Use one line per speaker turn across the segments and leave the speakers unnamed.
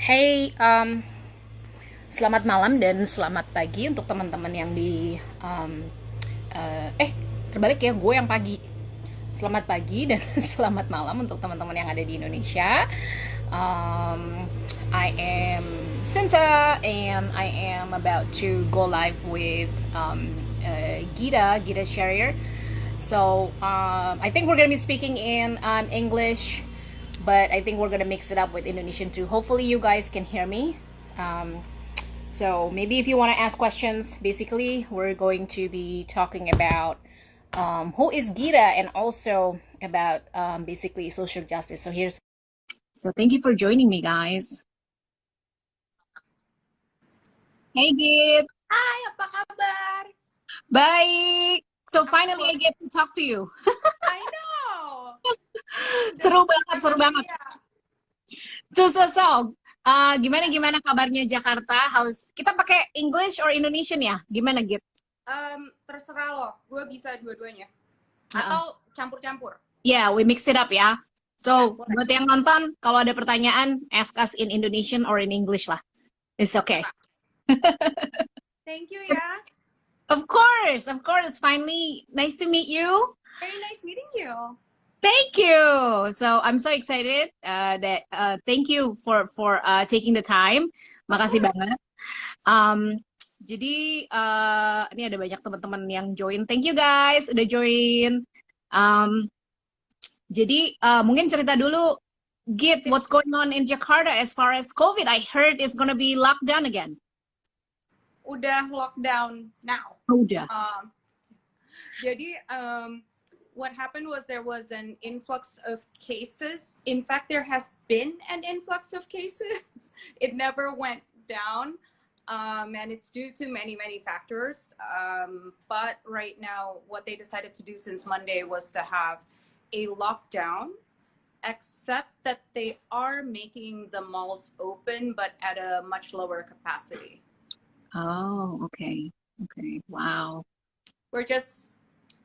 Hey, selamat malam dan selamat pagi untuk teman-teman yang di terbalik ya, gue yang pagi. Selamat pagi dan selamat malam untuk teman-teman yang ada di Indonesia. I am Sinta and I am about to go live with Gita Sharir. So I think we're gonna be speaking in English, but I think we're gonna mix it up with Indonesian too. Hopefully, you guys can hear me. Um, so maybe if you want to ask questions, basically we're going to be talking about who is Gita and also about basically social justice. So thank you for joining me, guys. Hey, Git.
Hai, apa kabar?
Baik. So finally
Aku,
I get to talk to you.
I know. Udah
Seru banget,
lama
seru
nih
banget.
ya.
Gimana kabarnya Jakarta? Kita pakai English or Indonesian ya? Gimana, Git?
Terserah lo, gue bisa dua-duanya.
Uh-uh.
Atau campur-campur.
Yeah, we mix it up ya.
Ya,
So,
boleh.
buat yang nonton, kalau ada pertanyaan, ask us in Indonesian or in English lah. It's okay.
Terserah. Thank you ya.
Of course, of course. Finally, nice to meet you.
Very nice meeting you.
Thank you. So, I'm so excited thank you for taking the time.
Of
Makasih
course.
banget. Jadi ini ada banyak teman-teman yang join. Thank you guys udah join. Um, jadi mungkin cerita dulu, Git,
Sip.
what's going on in Jakarta as far as COVID? I heard it's gonna be locked down again.
Udah lockdown now.
Oh, udah.
Jadi, what happened was there was an influx of cases. In fact, there has been an influx of cases. It never went down. And it's due to many, many factors. But right now, what they decided to do since Monday was to have a lockdown, except that they are making the malls open, but at a much lower capacity.
Oh, okay. Okay. Wow.
We're just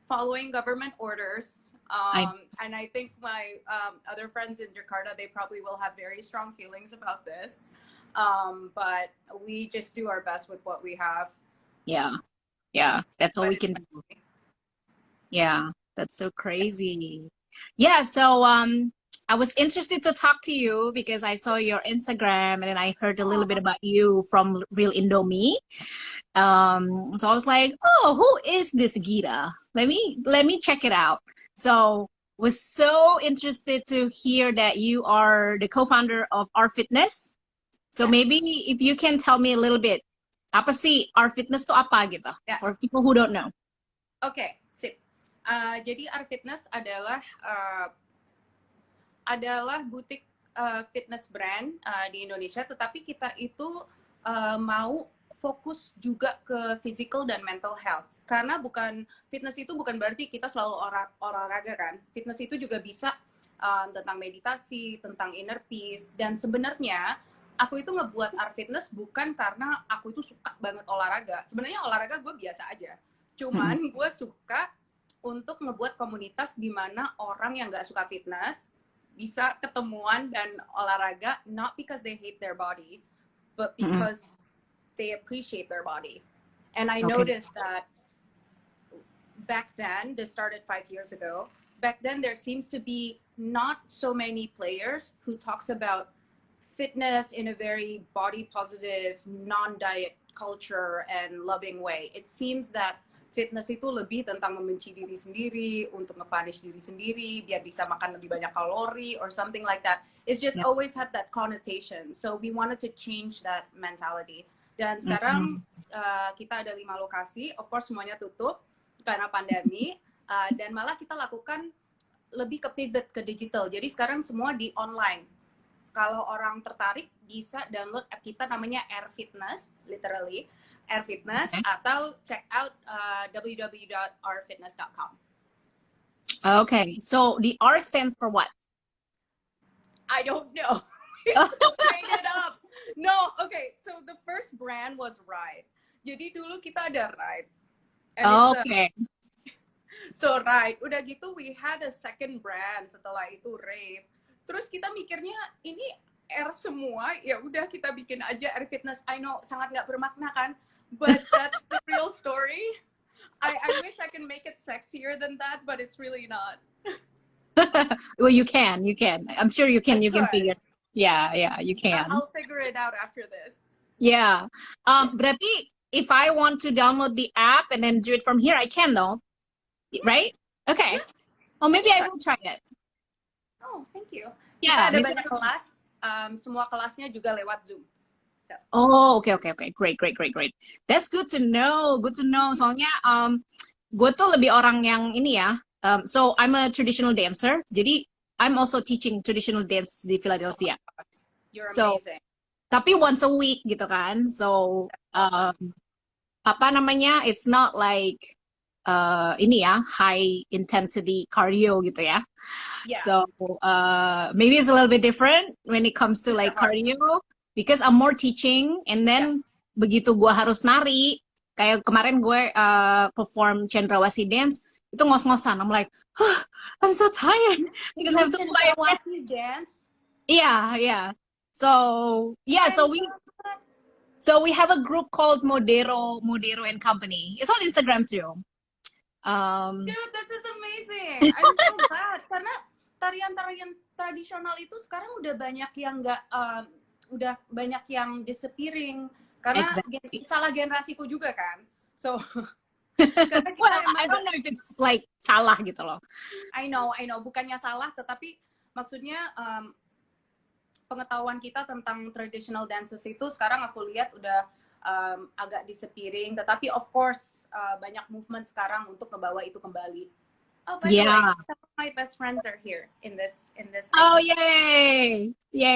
following government orders.
I
And I think my other friends in Jakarta, they probably will have very strong feelings about this. But we just do our best with what we have.
yeah. Yeah, that's all
But
we
it's
can do. Yeah, that's so crazy. Yeah, so I was interested to talk to you because I saw your Instagram and then I heard a little bit about you from Real Indomie. So I was like, oh, who is this Gita? Let me check it out. So was so interested to hear that you are the co-founder of Our Fitness. So
yeah.
maybe if you can tell me a little bit, apa sih Our Fitness to apa gitu?
Yeah.
For people who don't know.
Okay, sip. Jadi Our Fitness adalah butik fitness brand di Indonesia, tetapi kita itu mau fokus juga ke physical dan mental health. Karena fitness itu bukan berarti kita selalu olahraga kan. Fitness itu juga bisa tentang meditasi, tentang inner peace. Dan sebenarnya aku itu ngebuat Our Fitness bukan karena aku itu suka banget olahraga. Sebenarnya olahraga gue biasa aja. Cuman gue suka untuk ngebuat komunitas di mana orang yang gak suka fitness bisa ketemuan dan olahraga, not because they hate their body, but because they appreciate their body. And I noticed that back then, this started 5 years ago, back then there seems to be not so many players who talks about fitness in a very body positive, non-diet culture and loving way. It seems that fitness itu lebih tentang membenci diri sendiri, untuk nge-punish diri sendiri, biar bisa makan lebih banyak kalori or something like that. It's just always had that connotation. So we wanted to change that mentality. Dan sekarang kita ada 5 lokasi, of course semuanya tutup karena pandemi, dan malah kita lakukan lebih ke pivot ke digital. Jadi sekarang semua di online. Kalau orang tertarik bisa download app kita namanya Air Fitness, literally Air Fitness, atau check out www.ourfitness.com.
Okay, so the R stands for what?
I don't know. Just made it up. No, okay. So the first brand was Ride. Jadi dulu kita ada Ride.
Okay.
So Ride. Udah gitu we had a second brand setelah itu Rave. Terus kita mikirnya ini air semua, ya udah kita bikin aja air fitness. I know sangat nggak bermakna kan, but that's the real story. I wish I can make it sexier than that, but it's really not.
Well, you can, you can. I'm sure you
I
can. You can
could.
figure. Yeah, you can.
I'll figure it out after this.
Yeah. Berarti if I want to download the app and then do it from here, I can though, right? Okay.
Yeah,
Oh,
I
maybe
can
I
try.
will try it.
Oh, thank you.
Yeah,
Kita ada
maybe I
banyak
will try.
kelas, semua kelasnya juga lewat Zoom. So,
Oh, okay. Great. That's good to know. Good to know. Soalnya, gue tuh lebih orang yang ini ya. So I'm a traditional dancer. Jadi I'm also teaching traditional dance di Philadelphia.
you're
So,
amazing.
tapi once a week gitu kan. So,
Awesome.
apa namanya? It's not like ini ya, high intensity cardio gitu ya.
Yeah,
So maybe it's a little bit different when it comes to
super
like
hard.
cardio because I'm more teaching and
Yeah.
then begitu gue harus nari kayak kemarin gue perform Cendrawasih dance itu ngos-ngosan. I'm like, oh, I'm so tired because I
Do
have to fly.
Cendrawasih dance?
Yeah. So yeah,
Keren banget.
so we have a group called Modero and Company. It's on Instagram too.
Dude, this is amazing. I'm so glad karena tarian-tarian tradisional itu sekarang udah banyak yang nggak, udah banyak yang disappearing karena
Exactly.
salah generasiku juga kan. So karena kita
Well,
emang
I don't know if it's like salah gitu loh.
I know, bukannya salah, tetapi maksudnya pengetahuan kita tentang traditional dances itu sekarang aku lihat udah agak disappearing, tetapi of course banyak movement sekarang untuk ngebawa itu kembali. Oh, by the way,
Yeah.
some of my best friends are here in this.
Oh, yay!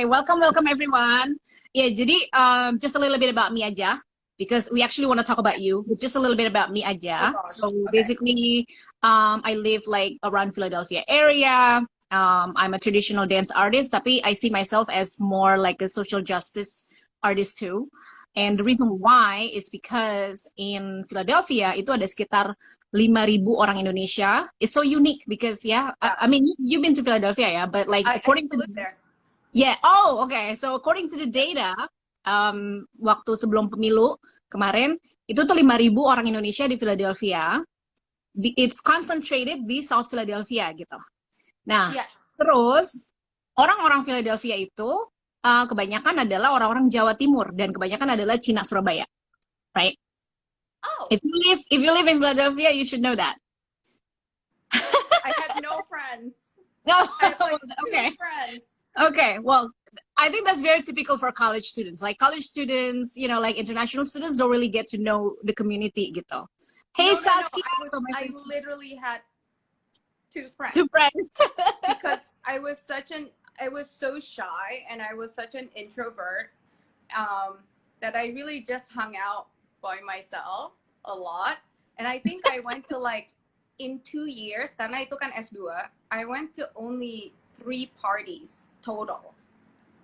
Welcome everyone. Yeah, jadi just a little bit about me aja because we actually want to talk about you, but just a little bit about me
Oh
aja.
gosh.
So
Okay.
basically, I live like around Philadelphia area. I'm a traditional dance artist, tapi I see myself as more like a social justice artist too. And the
Yes.
reason why is because in Philadelphia itu ada sekitar 5.000 orang Indonesia. It's so unique because
Yeah.
I mean you've been to Philadelphia but like
I
according
used
to
to live there.
okay. So according to the data, waktu sebelum pemilu kemarin itu tuh 5.000 orang Indonesia di Philadelphia. It's concentrated di South Philadelphia gitu. Nah,
Yes.
terus orang-orang Philadelphia itu kebanyakan adalah orang-orang Jawa Timur dan kebanyakan adalah Cina Surabaya, right?
Oh,
If you live in Philadelphia, you should know that.
I had no friends.
No,
I had like two
okay.
friends.
Okay, well, I think that's very typical for college students. Like college students, like international students don't really get to know the community gitu. Hey,
No.
Saskia.
I literally had two friends.
Two friends.
Because I was so shy and I was such an introvert that I really just hung out by myself a lot. And I think I went to like in 2 years, karena itu kan S2, I went to only 3 parties total.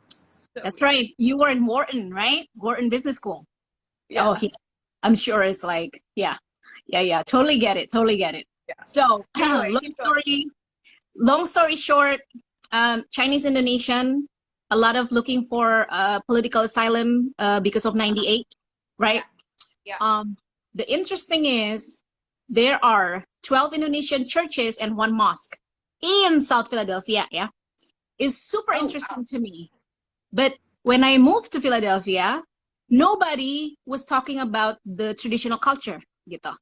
So,
That's right. You were in Wharton, right? Wharton Business School.
yeah.
Oh, yeah. I'm sure it's like, yeah. Totally get it.
Yeah.
So,
Anyway,
long story short, Chinese Indonesian, a lot of looking for political asylum because of 98, right?
Yeah.
The interesting is there are 12 Indonesian churches and 1 mosque in South Philadelphia. Yeah, is super interesting to me. But when I moved to Philadelphia, nobody was talking about the traditional culture, gitu.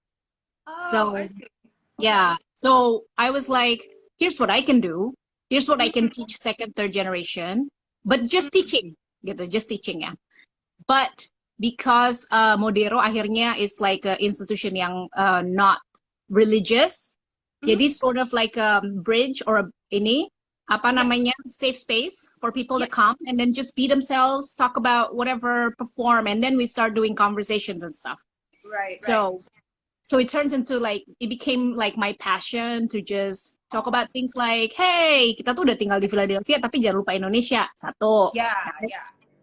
Oh,
So
I see.
yeah, so I was like, here's what I can do. Here's what I can teach second, third generation, but just teaching, gitu, just teaching ya. But because Modero akhirnya is like an institution yang not religious, jadi sort of like a bridge or ini apa namanya safe space for people to come and then just be themselves, talk about whatever, perform, and then we start doing conversations and stuff.
Right.
So it turns into like, it became like my passion to just talk about things like, hey, kita tuh udah tinggal di Philadelphia, tapi jangan lupa Indonesia, satu.
Yeah.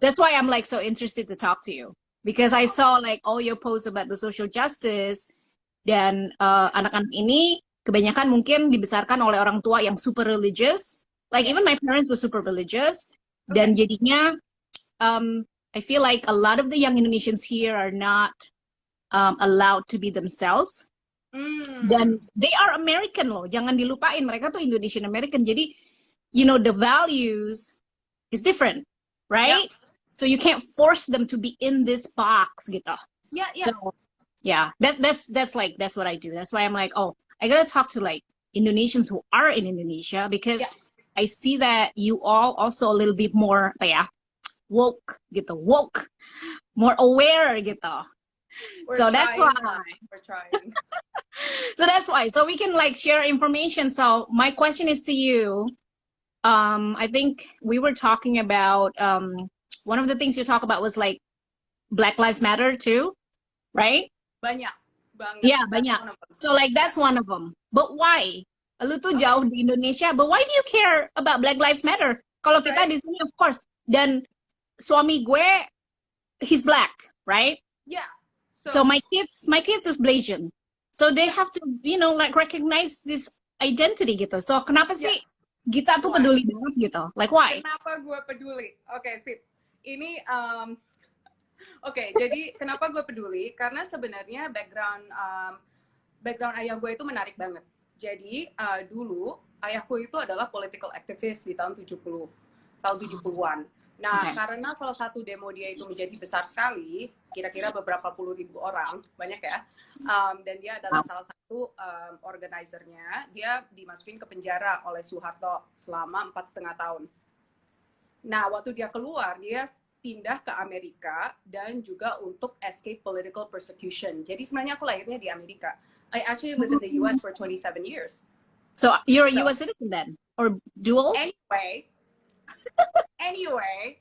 That's why I'm like so interested to talk to you. Because I saw like all your posts about the social justice, dan anak-anak ini kebanyakan mungkin dibesarkan oleh orang tua yang super religious. Like even my parents were super religious, Dan jadinya I feel like a lot of the young Indonesians here are not allowed to be themselves. Dan they are American loh, jangan dilupain mereka tuh Indonesian American. Jadi, you know, the values is different, right? So you can't force them to be in this box gitu. So yeah, that's what I do. That's why I'm like, oh, I gotta talk to like Indonesians who are in Indonesia because I see that you all also a little bit more apa ya, woke gitu, more aware gitu. So that's why.
We're trying.
So that's why. So we can like share information. So my question is to you. I think we were talking about one of the things you talk about was like Black Lives Matter too, right?
Banyak banget.
Yeah, banyak. So like that's one of them. But why? Lu tuh jauh di Indonesia, but why do you care about Black Lives Matter? Kalau kita di sini, of course. Dan suami gue, he's black, right?
Yeah.
So my kids is Blasian. So they have to, you know, like recognize this identity gitu. So kenapa sih Gita tuh peduli banget gitu? Like why?
Kenapa gue peduli? Oke, sip. Ini jadi kenapa gue peduli? Karena sebenarnya background ayah gue itu menarik banget. Jadi dulu ayahku itu adalah political activist di tahun 70-an. Nah, karena salah satu demo dia itu menjadi besar sekali, kira-kira beberapa puluh ribu orang, banyak ya, dan dia adalah salah satu organizernya, dia dimasukin ke penjara oleh Soeharto selama 4,5 tahun. Nah, waktu dia keluar, dia pindah ke Amerika dan juga untuk escape political persecution. Jadi sebenarnya aku lahirnya di Amerika. I actually lived in the US for 27 years.
So you're a US citizen then? Or dual?
Anyway,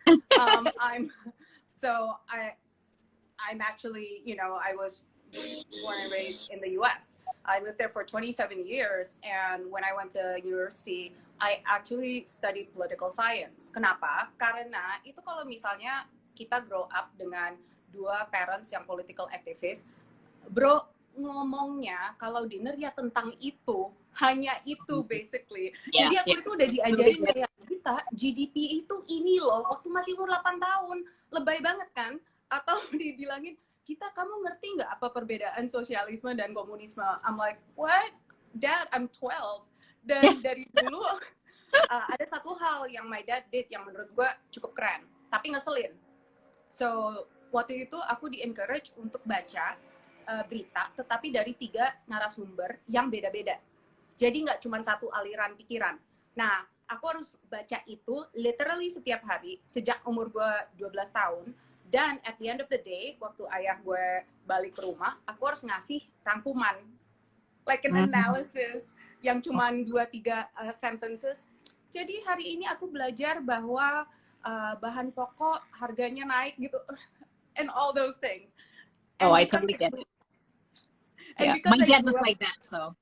I'm actually, you know, I was born and raised in the US. I lived there for 27 years, and when I went to university, I actually studied political science. Kenapa? Karena itu kalau misalnya kita grow up dengan dua parents yang political activist, bro, ngomongnya kalau dinner ya tentang itu, hanya itu basically. Jadi aku itu udah diajarin kayak kita GDP itu ini loh, waktu masih umur 8 tahun, lebay banget kan? Atau dibilangin, kita kamu ngerti nggak apa perbedaan sosialisme dan komunisme? I'm like, what? Dad, I'm 12. Dan dari dulu ada satu hal yang my dad did yang menurut gue cukup keren, tapi ngeselin. So waktu itu aku di-encourage untuk baca berita, tetapi dari 3 narasumber yang beda-beda. Jadi nggak cuma satu aliran pikiran. Nah, aku harus baca itu literally setiap hari sejak umur gue 12 tahun. Dan at the end of the day, waktu ayah gue balik ke rumah, aku harus ngasih rangkuman, like an analysis yang cuma 2-3 sentences. Jadi hari ini aku belajar bahwa bahan pokok harganya naik gitu, and all those things.
And I totally get it. Yeah, my dad was like that, so.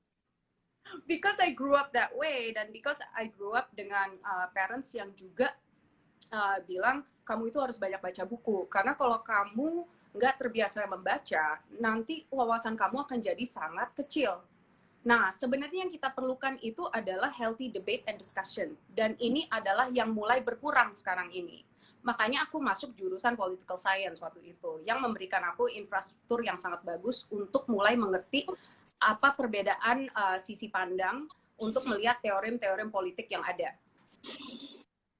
Because I grew up that way, dan because I grew up dengan parents yang juga bilang, kamu itu harus banyak baca buku. Karena kalau kamu nggak terbiasa membaca, nanti wawasan kamu akan jadi sangat kecil. Nah, sebenarnya yang kita perlukan itu adalah healthy debate and discussion. Dan ini adalah yang mulai berkurang sekarang ini. Makanya aku masuk jurusan political science waktu itu, yang memberikan aku infrastruktur yang sangat bagus untuk mulai mengerti apa perbedaan sisi pandang untuk melihat teorem-teorem politik yang ada.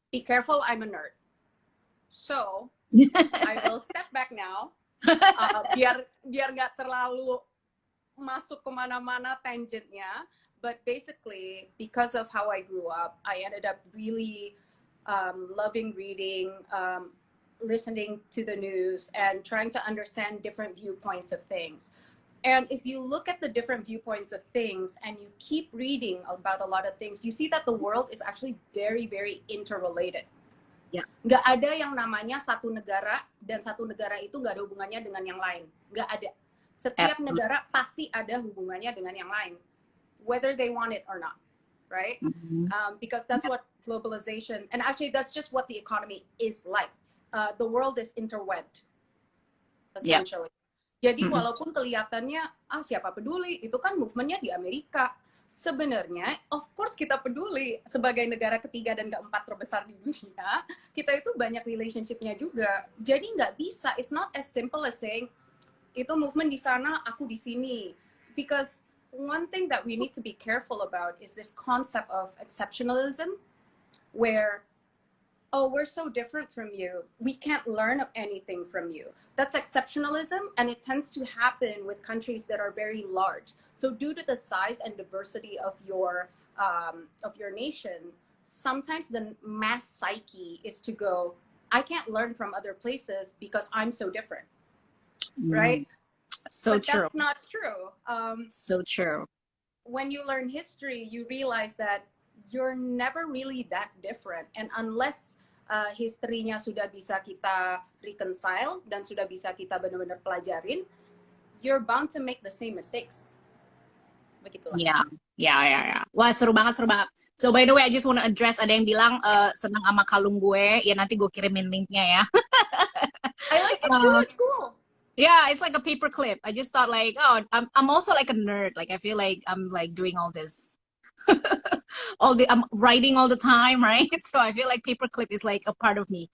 Be careful, I'm a nerd. So, I will step back now, biar nggak terlalu masuk kemana-mana tangentnya. But basically, because of how I grew up, I ended up really loving reading, listening to the news, and trying to understand different viewpoints of things. And if you look at the different viewpoints of things and you keep reading about a lot of things, you see that the world is actually very, very interrelated.
Yeah.
Nggak ada yang namanya satu negara, dan satu negara itu nggak ada hubungannya dengan yang lain. Nggak ada. Setiap negara pasti ada hubungannya dengan yang lain, whether they want it or not. Right? Because that's what globalization, and actually that's just what the economy is like. The world is interwebbed, essentially. Jadi walaupun kelihatannya, siapa peduli, itu kan movementnya di Amerika. sebenarnya of course kita peduli sebagai negara ketiga dan keempat terbesar di dunia, kita itu banyak relationship-nya juga. Jadi nggak bisa, it's not as simple as saying itu movement di sana, aku di sini. Because one thing that we need to be careful about is this concept of exceptionalism, where oh, we're so different from you, we can't learn anything from you. That's exceptionalism, and it tends to happen with countries that are very large. So due to the size and diversity of your nation, sometimes the mass psyche is to go, I can't learn from other places because I'm so different, right?
So
But
true.
that's not true.
So true.
When you learn history, you realize that you're never really that different. And unless historinya sudah bisa kita reconcile dan sudah bisa kita benar-benar pelajarin, you're bound to make the same mistakes. Begitulah.
Ya, ya, ya, ya. Wah, seru banget, seru banget. So, by the way, I just wanna address, ada yang bilang senang sama kalung gue. Ya, nanti gue kirimin linknya ya.
I like it too, it's cool.
Yeah, it's like a paper clip. I just thought like, oh, I'm also like a nerd. Like I feel like I'm like doing all this, I'm writing all the time, right? So I feel like paperclip is like a part of me.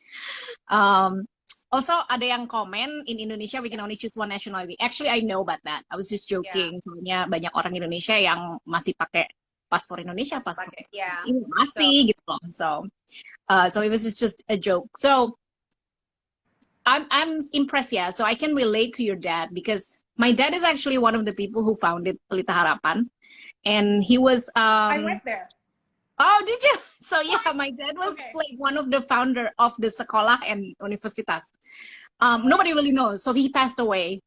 Um, Also ada yang komen in Indonesia we can only choose one nationality. Actually, I know about that. I was just
Yeah,
joking. Soalnya banyak orang Indonesia yang masih pakai paspor Indonesia,
masih
paspor
pakai. Yeah.
ini
So,
masih gitu loh. So it was just a joke. So I'm impressed, yeah. So I can relate to your dad because my dad is actually one of the people who founded Pelita Harapan, and he was
I went there.
oh, did you? So yeah, my dad was
Okay.
like one of the founder of the sekolah and universitas. Nobody really knows. So he passed away.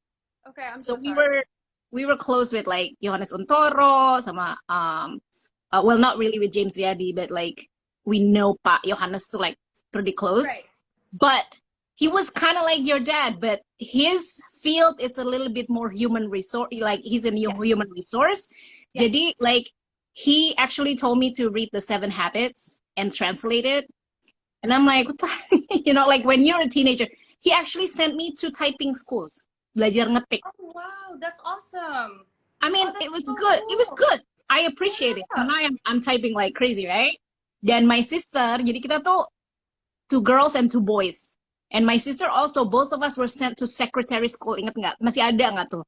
Okay, I'm
So
so sorry.
we were close with like Johannes Untoro, sama well, not really with James Yadi, but like we know Pak Johannes to like pretty close.
Right.
But he was kind of like your dad, but his field is a little bit more human resource. Like he's a
Yeah.
human resource.
Yeah.
Jadi like he actually told me to read the 7 Habits and translate it. And I'm like, what the, you know, like when you're a teenager, he actually sent me to typing schools. Belajar ngetik.
Oh, wow, that's awesome.
I mean,
Oh, that's
it was
so
good. It was
cool.
good. I appreciate it.
Yeah.
Karena I'm typing like crazy, right? Dan my sister, jadi kita tuh 2 girls and 2 boys. And my sister also, both of us were sent to secretary school. Ingat nggak? Masih ada nggak tuh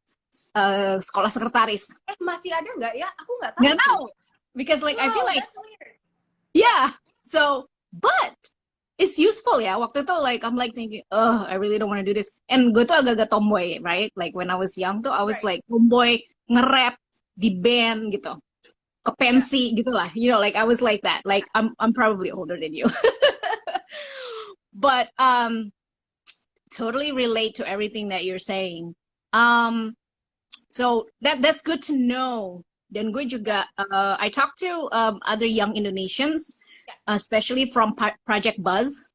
sekolah sekretaris?
Masih ada nggak ya? Aku nggak tahu.
Nggak tahu. Because like I feel
Wow,
like
that's weird.
yeah. So, but it's useful ya. Waktu itu like I'm like thinking, oh, I really don't want to do this. And gue tuh agak-agak tomboy, right? Like when I was young tuh I was
Right.
like tomboy, nge-rap di band gitu. Ke pensi gitu lah. You know, like I was like that. Like I'm probably older than you. But totally relate to everything that you're saying. So that's good to know. Dan gue juga I talked to other young Indonesians, especially from Project Buzz.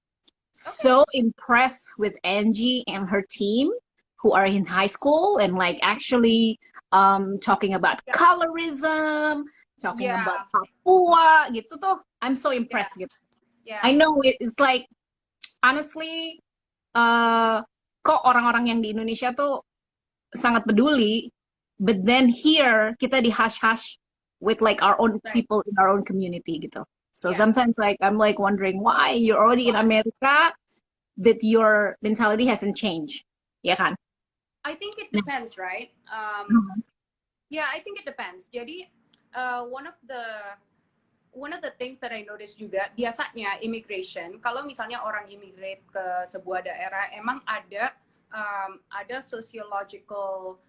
So impressed with Angie and her team who are in high school and like actually talking about colorism, talking about Papua gitu tuh. I'm so impressed gitu.
Yeah.
I know it's like honestly kok orang-orang yang di Indonesia tuh sangat peduli, but then here kita di hush-hush with like our own people in our own community gitu. So sometimes like I'm like wondering why you're already in America, but your mentality hasn't changed, ya kan?
I think it depends, right? Yeah, I think it depends. Jadi one of the things that I noticed juga, biasanya immigration, kalau misalnya orang immigrate ke sebuah daerah, emang ada sociological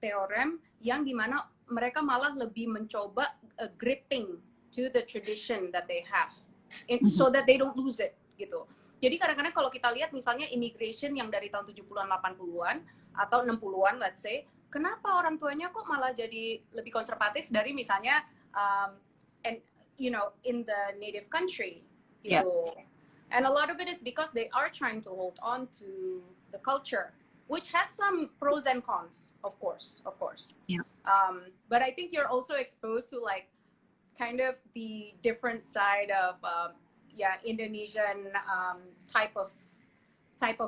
theorem yang dimana mereka malah lebih mencoba gripping to the tradition that they have, so that they don't lose it gitu. Jadi kadang-kadang kalau kita lihat misalnya immigration yang dari tahun 70-an, 80-an atau 60-an let's say, kenapa orang tuanya kok malah jadi lebih konservatif dari misalnya and you know in the native country gitu. And a lot of it is because they are trying to hold on to the culture, which has some pros and cons, of course. Yeah. But I think you're also exposed to like kind of the different side of Indonesian type of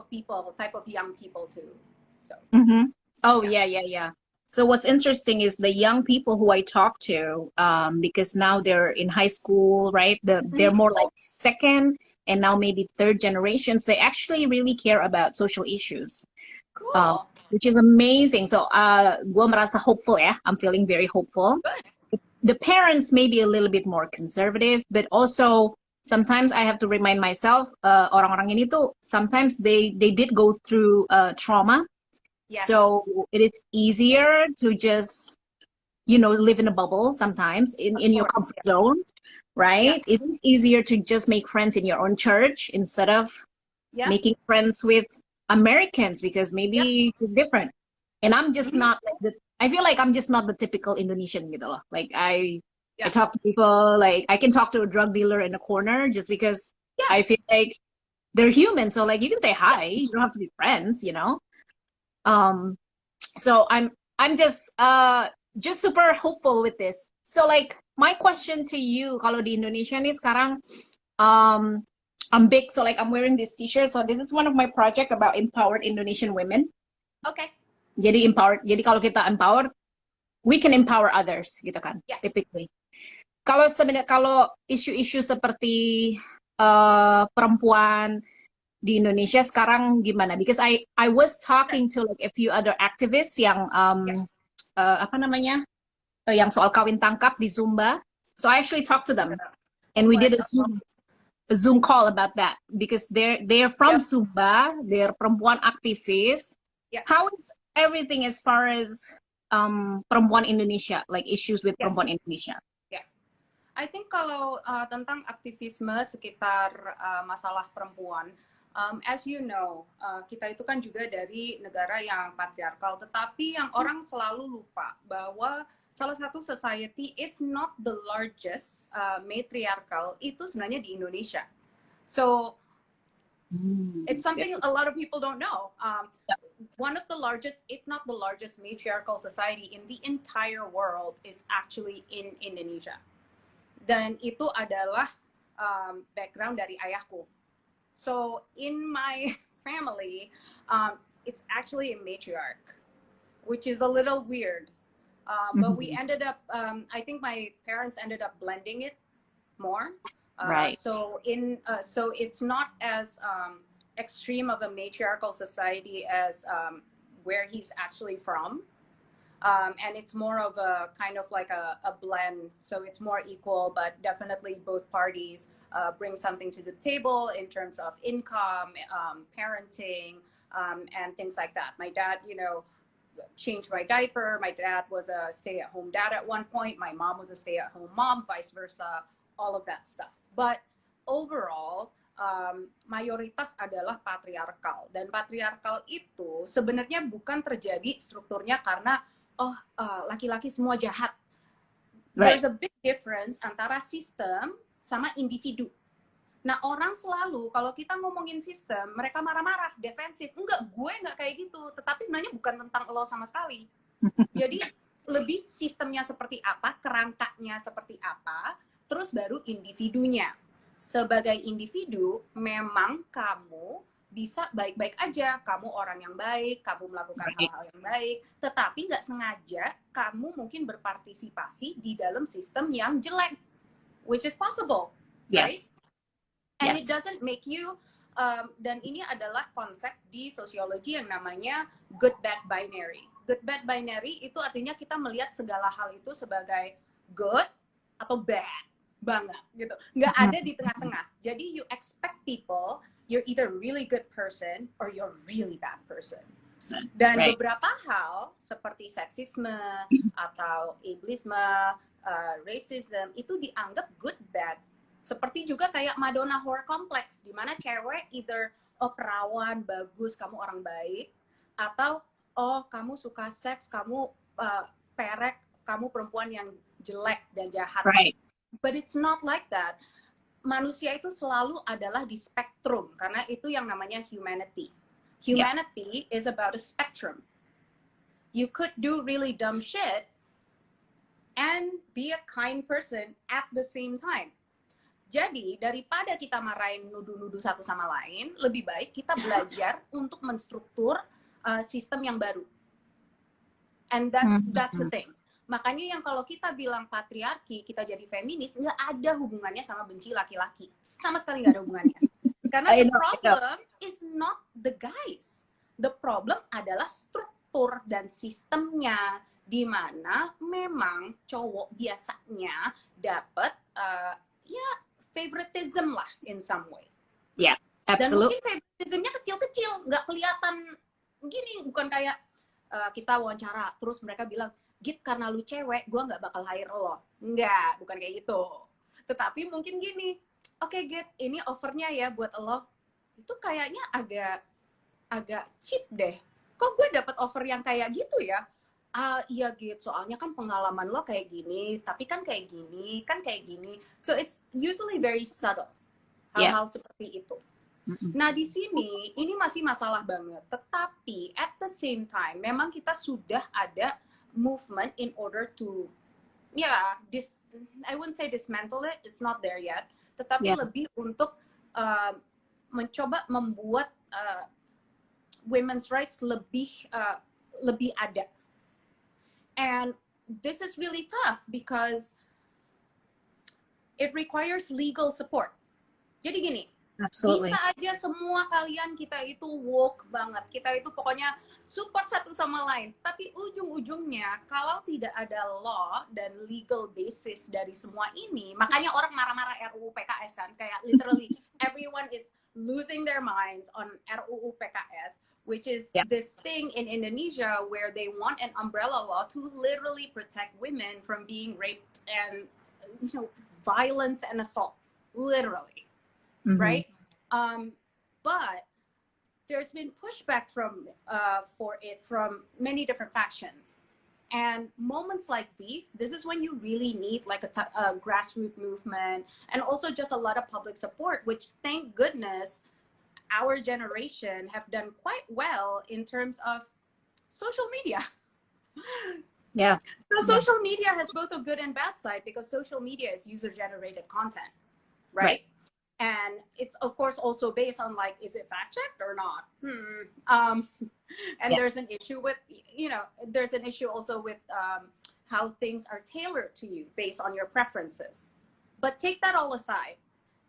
people, type of young people too. So.
Oh yeah. So what's interesting is the young people who I talk to, because now they're in high school, right? They're
Mhm.
more like second and now maybe third generations. They actually really care about social issues,
Cool.
which is amazing. So, gua merasa hopeful ya. I'm feeling very hopeful.
Good.
The parents may be a little bit more conservative, but also sometimes I have to remind myself, orang-orang ini tuh sometimes they did go through trauma, so
Yes.
it is easier to just live in a bubble sometimes
Of
in your
course.
comfort
Yeah.
zone,
Yeah.
right? It is easier to just make friends in your own church instead of
Yeah.
making friends with Americans because
Yep.
maybe it's different. And I'm just
Mhm.
not like I feel like I'm just not the typical Indonesian gitu loh. Like I
Yeah.
talk to people, like I can talk to a drug dealer in a corner just because I
Yes.
feel like they're human. So like you can say
Yeah.
hi, you don't have to be friends. Um so I'm just super hopeful with this. So like my question to you, kalau di Indonesia nih sekarang, um I'm big, so like I'm wearing this t-shirt. So this is one of my project about empowered Indonesian women.
Okay.
Jadi empowered. Jadi kalau kita empowered, we can empower others, gitu kan?
Yeah.
Typically. Kalau sebenarnya kalau isu-isu seperti perempuan di Indonesia sekarang gimana? Because I was
Okay.
talking to like a few other activists yang
Yeah.
apa namanya? Yang soal kawin tangkap di Zumba. So I actually talked to them and we
What?
did a Zoom call about that because they're from
Yep.
Sumba, they're perempuan aktivis.
Yeah.
How is everything as far as perempuan Indonesia, like issues with
Yeah.
perempuan Indonesia?
Yeah. I think kalau tentang aktivisme sekitar masalah perempuan, as you know, kita itu kan juga dari negara yang patriarkal, tetapi yang orang selalu lupa bahwa salah satu society, if not the largest matriarkal, itu sebenarnya di Indonesia. So it's something a lot of people don't know. One of the largest, if not the largest, matriarchal society in the entire world is actually in Indonesia. Dan itu adalah background dari ayahku. So in my family, it's actually a matriarch, which is a little weird. But we ended up, I think my parents ended up blending it more.
Right.
So it's not as extreme of a matriarchal society as where he's actually from. And it's more of a kind of like a blend, so it's more equal, but definitely both parties bring something to the table in terms of income, parenting, and things like that. My dad, changed my diaper. My dad was a stay-at-home dad at one point. My mom was a stay-at-home mom, vice versa, all of that stuff. But overall, mayoritas adalah patriarkal, dan patriarkal itu sebenarnya bukan terjadi strukturnya karena laki-laki semua jahat.
Right.
There's a big difference antara sistem sama individu. Nah, orang selalu kalau kita ngomongin sistem, mereka marah-marah, defensif. Enggak, gue nggak kayak gitu. Tetapi sebenarnya bukan tentang lo sama sekali. Jadi lebih sistemnya seperti apa, kerangkanya seperti apa, terus baru individunya. Sebagai individu, memang kamu bisa baik-baik aja, kamu orang yang baik, kamu melakukan
Right.
hal-hal yang baik, tetapi nggak sengaja kamu mungkin berpartisipasi di dalam sistem yang jelek, which is possible, right?
Yes.
And
Yes.
it doesn't make you, dan ini adalah konsep di sosiologi yang namanya good bad binary. Good bad binary itu artinya kita melihat segala hal itu sebagai good atau bad banget gitu. Nggak ada di tengah-tengah. Jadi you expect people, you're either a really good person or you're a really bad person. Dan
Right.
beberapa hal seperti seksisme atau ableisme, racism itu dianggap good bad. Seperti juga kayak Madonna horror complex, di mana cewek either perawan, bagus, kamu orang baik, atau kamu suka seks, kamu perek, kamu perempuan yang jelek dan jahat.
Right.
But it's not like that. Manusia itu selalu adalah di spektrum, karena itu yang namanya humanity. Humanity is about a spectrum. You could do really dumb shit and be a kind person at the same time. Jadi, daripada kita marahin nuduh-nuduh satu sama lain, lebih baik kita belajar untuk menstruktur sistem yang baru. And that's the thing. Makanya yang kalau kita bilang patriarki, kita jadi feminis, nggak ada hubungannya sama benci laki-laki. Sama sekali nggak ada hubungannya. Karena the problem is not the guys. The problem adalah struktur dan sistemnya, di mana memang cowok biasanya dapat ya favoritism lah in some way.
Yeah,
Dan mungkin
absolutely.
favoritismnya kecil-kecil, nggak kelihatan gini, bukan kayak kita wawancara, terus mereka bilang, Git, karena lu cewek, gue nggak bakal hire lo. Nggak, bukan kayak gitu. Tetapi mungkin gini, oke Git, ini offernya ya buat lo. Itu kayaknya agak cheap deh. Kok gue dapat offer yang kayak gitu ya? Iya Git, soalnya kan pengalaman lo kayak gini, tapi kan kayak gini, kan kayak gini. So it's usually very subtle. Hal-hal seperti itu. Nah, di sini ini masih masalah banget. Tetapi at the same time, memang kita sudah ada movement in order to, I wouldn't say dismantle it, it's not there yet. Tetapi lebih untuk mencoba membuat women's rights lebih ada. And this is really tough because it requires legal support. Jadi gini,
Absolutely.
bisa aja semua kalian kita itu woke banget, kita itu pokoknya support satu sama lain, tapi ujung-ujungnya kalau tidak ada law dan legal basis dari semua ini, makanya orang marah-marah RUU PKS kan, kayak literally everyone is losing their minds on RUU PKS, which is this thing in Indonesia where they want an umbrella law to literally protect women from being raped and violence and assault, literally. Right? But there's been pushback for it from many different factions. And moments like these, this is when you really need like a grassroots movement and also just a lot of public support, which thank goodness our generation have done quite well in terms of social media.
Yeah.
So social media has both a good and bad side because social media is user-generated content, right? And it's of course also based on like, is it fact checked or not? And there's an issue with, there's an issue also with how things are tailored to you based on your preferences. But take that all aside.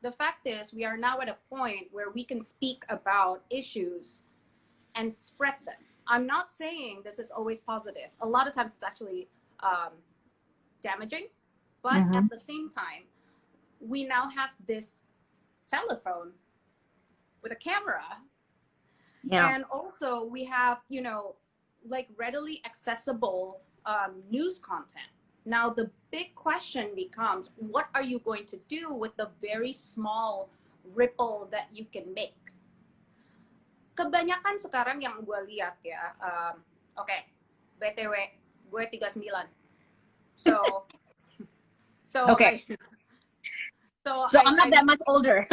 The fact is we are now at a point where we can speak about issues and spread them. I'm not saying this is always positive. A lot of times it's actually damaging, but at the same time, we now have this telephone with a camera, and also we have like readily accessible news content. Now the big question becomes, what are you going to do with the very small ripple that you can make? Kebanyakan sekarang yang gue lihat ya, BTW gue 39, so
okay. So I'm not that much older.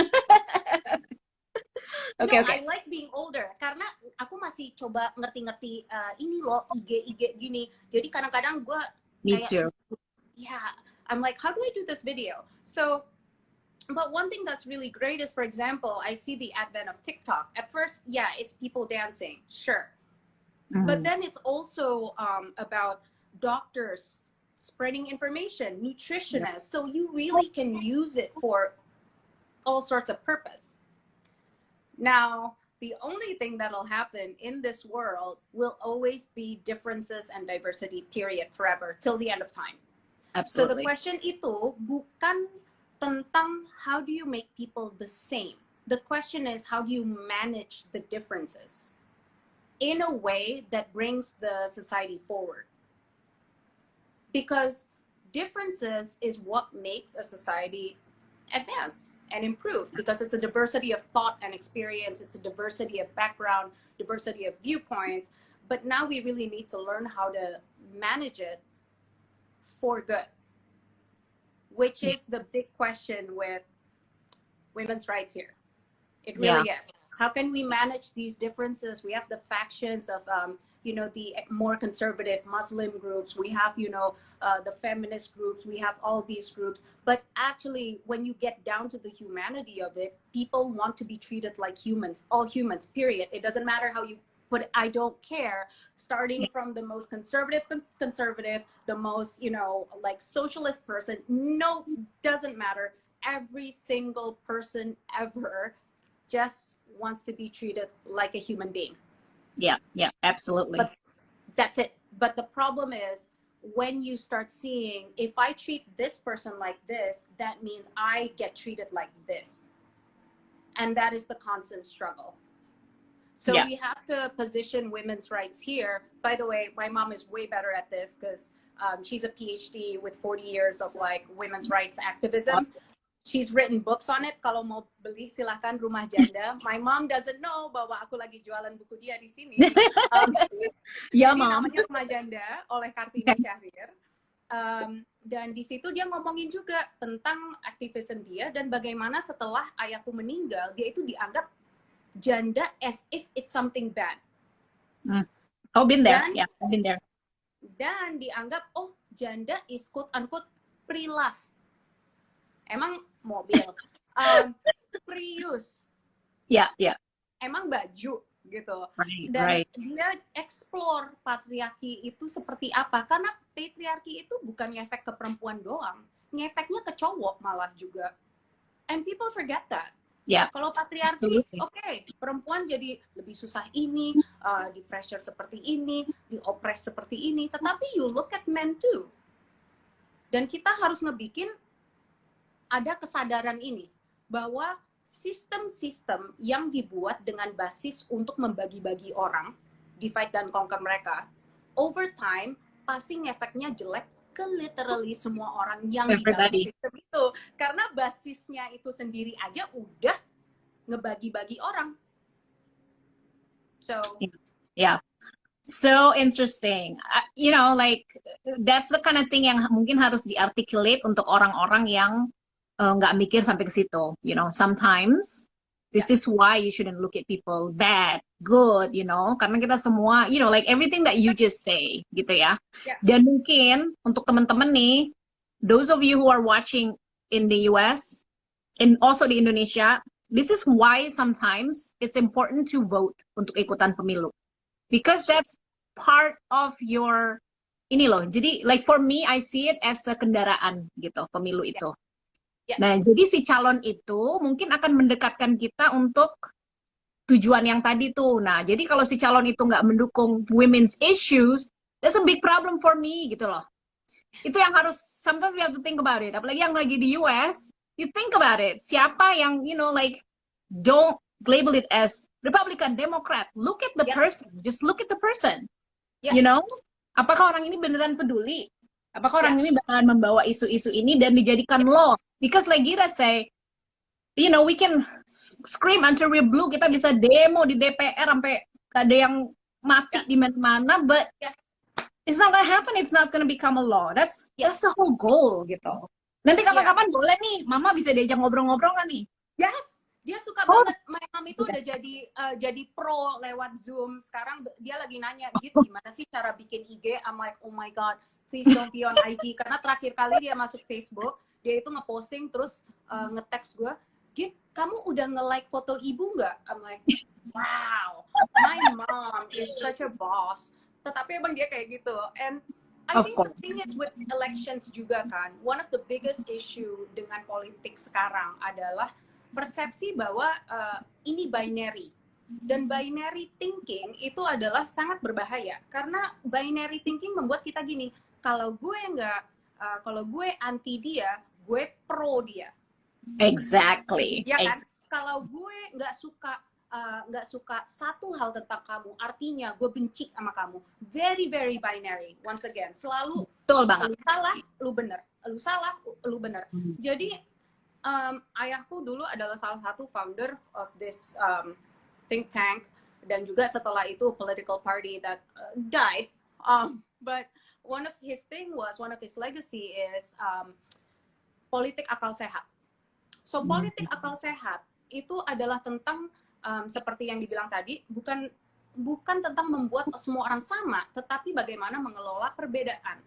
Okay.
I like being older karena aku masih coba ngerti-ngerti ini loh IG gini. Jadi kadang-kadang gue kayak, I'm like, how do I do this video? So, but one thing that's really great is, for example, I see the advent of TikTok. At first, it's people dancing, sure. But then it's also about doctors spreading information, nutritionists, so you really can use it for all sorts of purpose. Now, the only thing that'll happen in this world will always be differences and diversity, period, forever, till the end of time.
Absolutely.
So the question itu bukan tentang how do you make people the same. The question is, how do you manage the differences in a way that brings the society forward? Because differences is what makes a society advance and improve, because it's a diversity of thought and experience, it's a diversity of background, diversity of viewpoints, but now we really need to learn how to manage it for good, which is the big question with women's rights here. It really is. How can we manage these differences? We have the factions of the more conservative Muslim groups, we have, the feminist groups, we have all these groups. But actually, when you get down to the humanity of it, people want to be treated like humans, all humans, period. It doesn't matter how you but I don't care. Starting from the most conservative, the most, you know, like socialist person, no, doesn't matter. Every single person ever just wants to be treated like a human being.
Yeah, yeah, absolutely.
But that's it. But the problem is when you start seeing, if I treat this person like this, that means I get treated like this. And that is the constant struggle. So
Yeah.
we have to position women's rights here. By the way, my mom is way better at this because she's a PhD with 40 years of like women's rights activism. She's written books on it. Kalau mau beli silahkan Rumah Janda. My mom doesn't know bahwa aku lagi jualan buku dia di sini.
Ya,
Jadi
Mom.
namanya Rumah Janda oleh Kartini Syahrir. Dan di situ dia ngomongin juga tentang aktivisme dia dan bagaimana setelah ayahku meninggal, dia itu dianggap janda as if it's something bad.
Oh, been there.
Dan,
Yeah, I've been there.
Dan dianggap, oh, janda is quote unquote pre-love. Emang mobil, pre-use.
Yeah, yeah.
Emang baju gitu.
Right,
Dan
right.
dia explore patriarki itu seperti apa. Karena patriarki itu bukan ngefek ke perempuan doang. Ngefeknya ke cowok malah juga. And people forget that.
Yeah.
Kalau patriarki, oke, perempuan jadi lebih susah ini, di pressure seperti ini, di oppress seperti ini. Tetapi you look at men too. Dan kita harus ngebikin ada kesadaran ini bahwa sistem-sistem yang dibuat dengan basis untuk membagi-bagi orang, divide dan conquer mereka, over time pasti ngefeknya jelek ke literally semua orang yang di dalam sistem itu. Karena basisnya itu sendiri aja udah ngebagi-bagi orang. So,
yeah. So interesting. You know, like that's the kind of thing yang mungkin harus diarticulate untuk orang-orang yang nggak mikir sampai ke situ. You know, sometimes this is why you shouldn't look at people bad, good, you know, karena kita semua, you know, like everything that you just say, gitu ya. Dan mungkin untuk teman-teman nih, those of you who are watching in the US and also di Indonesia, this is why sometimes it's important to vote untuk ikutan pemilu. Because that's part of your, ini loh, jadi like for me, I see it as a kendaraan gitu, pemilu itu. Nah, jadi si calon itu mungkin akan mendekatkan kita untuk tujuan yang tadi tuh. Nah, jadi kalau si calon itu nggak mendukung women's issues, that's a big problem for me, gitu loh. Itu yang harus, sometimes we have to think about it. Apalagi yang lagi di US, you think about it. Siapa yang, you know, like, don't label it as Republican, Democrat. Look at the person. Just look at the person. You know? Apakah orang ini beneran peduli? Apakah orang ini bakalan membawa isu-isu ini dan dijadikan law? Because like Gita say, you know, we can scream until we're blue. Kita bisa demo di DPR sampai ada yang mati di mana-mana, but it's not gonna happen if it's not gonna become a law. That's the whole goal gitu. Nanti kapan-kapan boleh nih, Mama bisa diajak ngobrol-ngobrol kan nih?
Yes, dia suka banget. My mom itu udah jadi pro lewat Zoom. Sekarang dia lagi nanya, Git, gimana sih cara bikin IG? I'm like, oh my god, please don't be on IG. Karena terakhir kali dia masuk Facebook, dia itu ngeposting terus nge-text gue, Git, kamu udah nge-like foto ibu nggak? I'm like, wow, my mom is such a boss. Tetapi emang dia kayak gitu. And I think the thing is with elections juga kan, one of the biggest issue dengan politik sekarang adalah persepsi bahwa ini binary. Dan binary thinking itu adalah sangat berbahaya. Karena binary thinking membuat kita gini, kalau gue anti dia, gue pro dia.
Exactly.
Ya kan? Kalau gue nggak suka satu hal tentang kamu, artinya gue benci sama kamu. Very very binary. Once again, selalu
betul banget.
Lu salah, lu bener. Lu salah, lu bener. Jadi ayahku dulu adalah salah satu founder of this think tank dan juga setelah itu political party that died. But one of his legacy is politik akal sehat. So politik akal sehat itu adalah tentang seperti yang dibilang tadi, bukan tentang membuat semua orang sama, tetapi bagaimana mengelola perbedaan.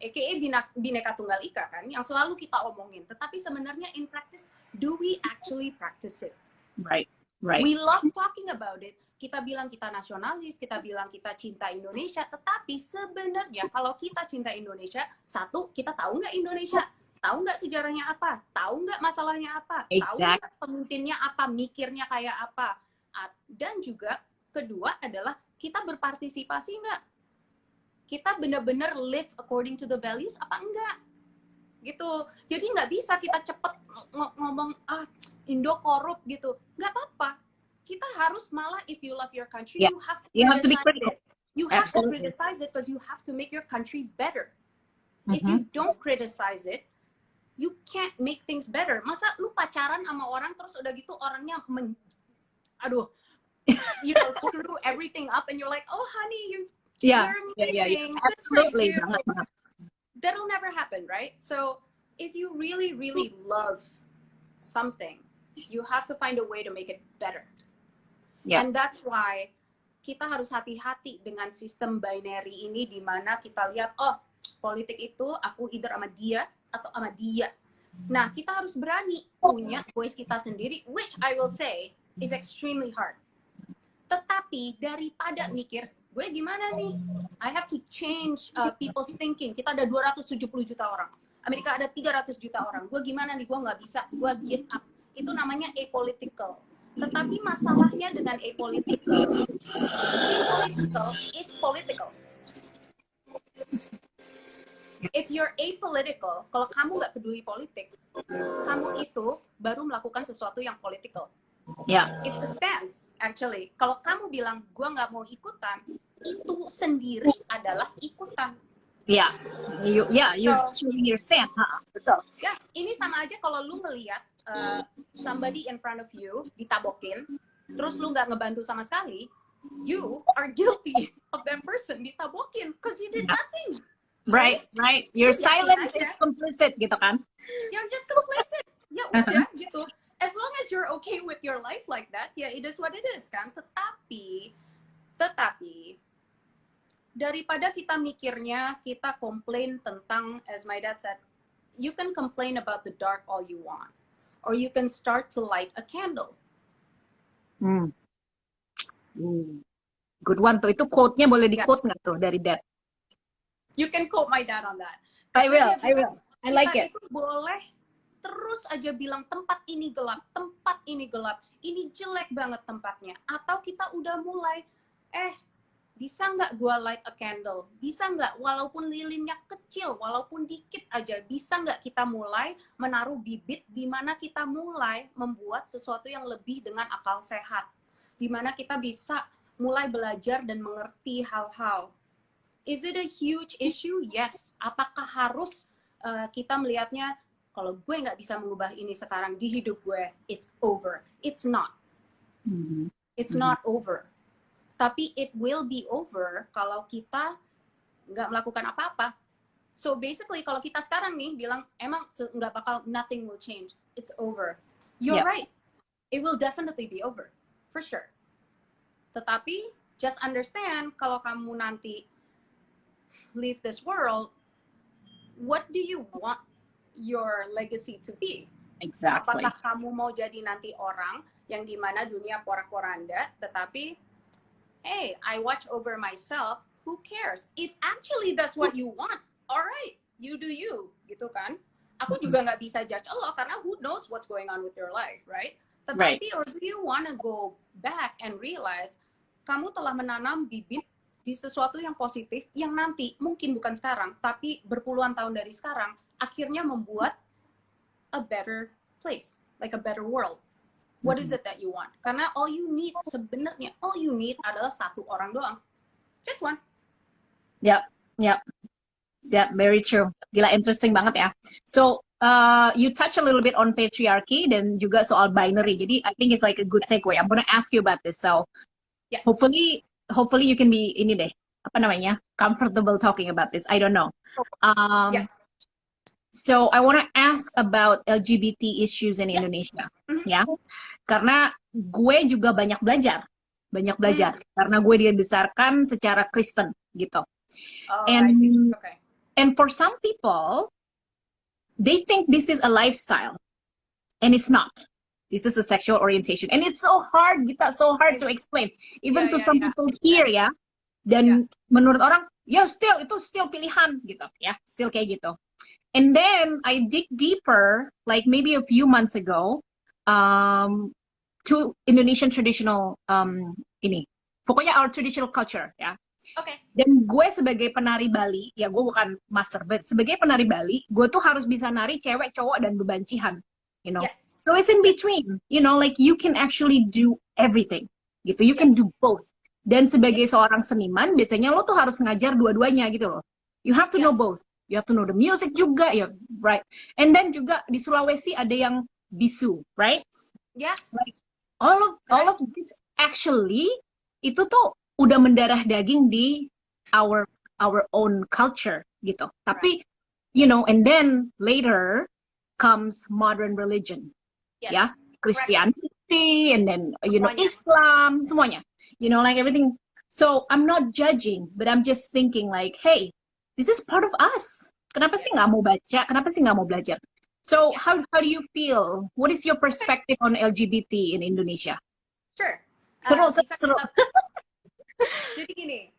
AKA bineka tunggal ika kan, yang selalu kita omongin. Tetapi sebenarnya in practice, do we actually practice it?
Right, right.
We love talking about it. kita bilang kita nasionalis, kita bilang kita cinta Indonesia, tetapi sebenarnya kalau kita cinta Indonesia, satu, kita tahu nggak Indonesia? Tahu nggak sejarahnya apa? Tahu nggak masalahnya apa? Tahu
Exactly.
nggak pemimpinnya apa? Mikirnya kayak apa? Dan juga kedua adalah kita berpartisipasi nggak? Kita benar-benar live according to the values apa enggak? Gitu. Jadi nggak bisa kita cepet ngomong Indo korup gitu. Nggak apa-apa. Kita harus malah, if you love your country,
Yeah.
you have to
You have to be
criticize
critical.
it. You have to
Absolutely.
criticize it because you have to make your country better. If you don't criticize it, you can't make things better. Masa lu pacaran sama orang terus udah gitu orangnya screw everything up and you're like, oh honey,
Yeah.
you're amazing.
Absolutely. Banget, banget.
That'll never happen, right? So if you really, really love something, you have to find a way to make it better.
Yeah.
And that's why kita harus hati-hati dengan sistem binary ini, di mana kita lihat, oh, politik itu aku either sama dia atau sama dia. Nah, kita harus berani punya voice kita sendiri, which I will say is extremely hard. Tetapi daripada mikir, gue gimana nih? I have to change people's thinking. Kita ada 270 juta orang. Amerika ada 300 juta orang. Gue gimana nih? Gue nggak bisa. Gue give up. Itu namanya apolitical. Tetapi masalahnya dengan apolitical is political. If you're apolitical, kalau kamu nggak peduli politik, kamu itu baru melakukan sesuatu yang political.
Yeah.
It's a stance, actually. Kalau kamu bilang, gue nggak mau ikutan, itu sendiri adalah ikutan.
Yeah. You're showing your stance. Betul.
Ya, ini sama aja kalau lu ngelihat somebody in front of you ditabokin, terus lu nggak ngebantu sama sekali, you are guilty of that person ditabokin, because you did nothing.
Right. Your silence is complicit, gitu kan?
You're just complicit. Ya udah, gitu. As long as you're okay with your life like that, ya it is what it is, kan? Tetapi, daripada kita mikirnya, kita komplain tentang, as my dad said, you can complain about the dark all you want, or you can start to light a candle.
Good one tuh. Itu quote-nya boleh di-quote nggak tuh dari Dad?
You can quote my dad on that.
I will. I like it.
Kita itu boleh terus aja bilang tempat ini gelap, ini jelek banget tempatnya. Atau kita udah mulai, bisa nggak gua light a candle? Bisa nggak, walaupun lilinnya kecil, walaupun dikit aja, bisa nggak kita mulai menaruh bibit di mana kita mulai membuat sesuatu yang lebih dengan akal sehat, di mana kita bisa mulai belajar dan mengerti hal-hal. Is it a huge issue? Yes. Apakah harus kita melihatnya, kalau gue nggak bisa mengubah ini sekarang di hidup gue, it's over? It's not. It's not over. Tapi it will be over kalau kita nggak melakukan apa-apa. So basically, kalau kita sekarang nih bilang, emang nggak bakal, nothing will change. It's over. You're right. It will definitely be over. For sure. Tetapi, just understand, kalau kamu nanti leave this world, what do you want your legacy to be?
Exactly.
Apakah kamu mau jadi nanti orang yang dimana dunia porak-poranda, tetapi, hey, I watch over myself, who cares? If actually that's what you want, alright, you do you, gitu kan? Aku juga nggak bisa judge lo, karena who knows what's going on with your life, right? Tetapi, or do you want to go back and realize, kamu telah menanam bibit di sesuatu yang positif, yang nanti, mungkin bukan sekarang, tapi berpuluhan tahun dari sekarang, akhirnya membuat a better place, like a better world. What is it that you want? Karena all you need, sebenarnya, all you need adalah satu orang doang. Just one.
Yep, very true. Gila, interesting banget ya. So, you touch a little bit on patriarchy dan juga soal binary. Jadi, I think it's like a good segue. I'm gonna ask you about this. So, hopefully you can be ini deh, apa namanya, comfortable talking about this. I don't know. So I want to ask about LGBT issues in Indonesia, ya. Karena gue juga banyak belajar, karena gue dibesarkan secara Kristen gitu. And for some people, they think this is a lifestyle, and it's not. this is a sexual orientation, and it's so hard, Gita, so hard to explain, even to some people here ya. Dan menurut orang, ya still itu still pilihan gitu ya, still kayak gitu. And then I dig deeper, like maybe a few months ago, to Indonesian traditional ini, pokoknya our traditional culture ya.
Oke.
Dan gue sebagai penari Bali, ya gue bukan master, but sebagai penari Bali, gue tuh harus bisa nari cewek, cowok, dan bebancihan, you know.
Yes.
So it's in between, you know, like you can actually do everything, gitu. You can do both. Dan sebagai seorang seniman, biasanya lo tuh harus ngajar dua-duanya gitu loh. You have to know both. You have to know the music juga, ya, right? And then juga di Sulawesi ada yang bisu, right?
Yes.
Like, all of this actually itu tuh udah mendarah daging di our own culture gitu. Tapi you know, and then later comes modern religion. Ya, Christianity, and then you know Islam, semuanya. You know, like everything. So I'm not judging, but I'm just thinking like, hey, this is part of us. Kenapa sih nggak mau baca? Kenapa sih nggak mau belajar? So how do you feel? What is your perspective on LGBT in Indonesia?
Sure.
Seru.
Jadi gini,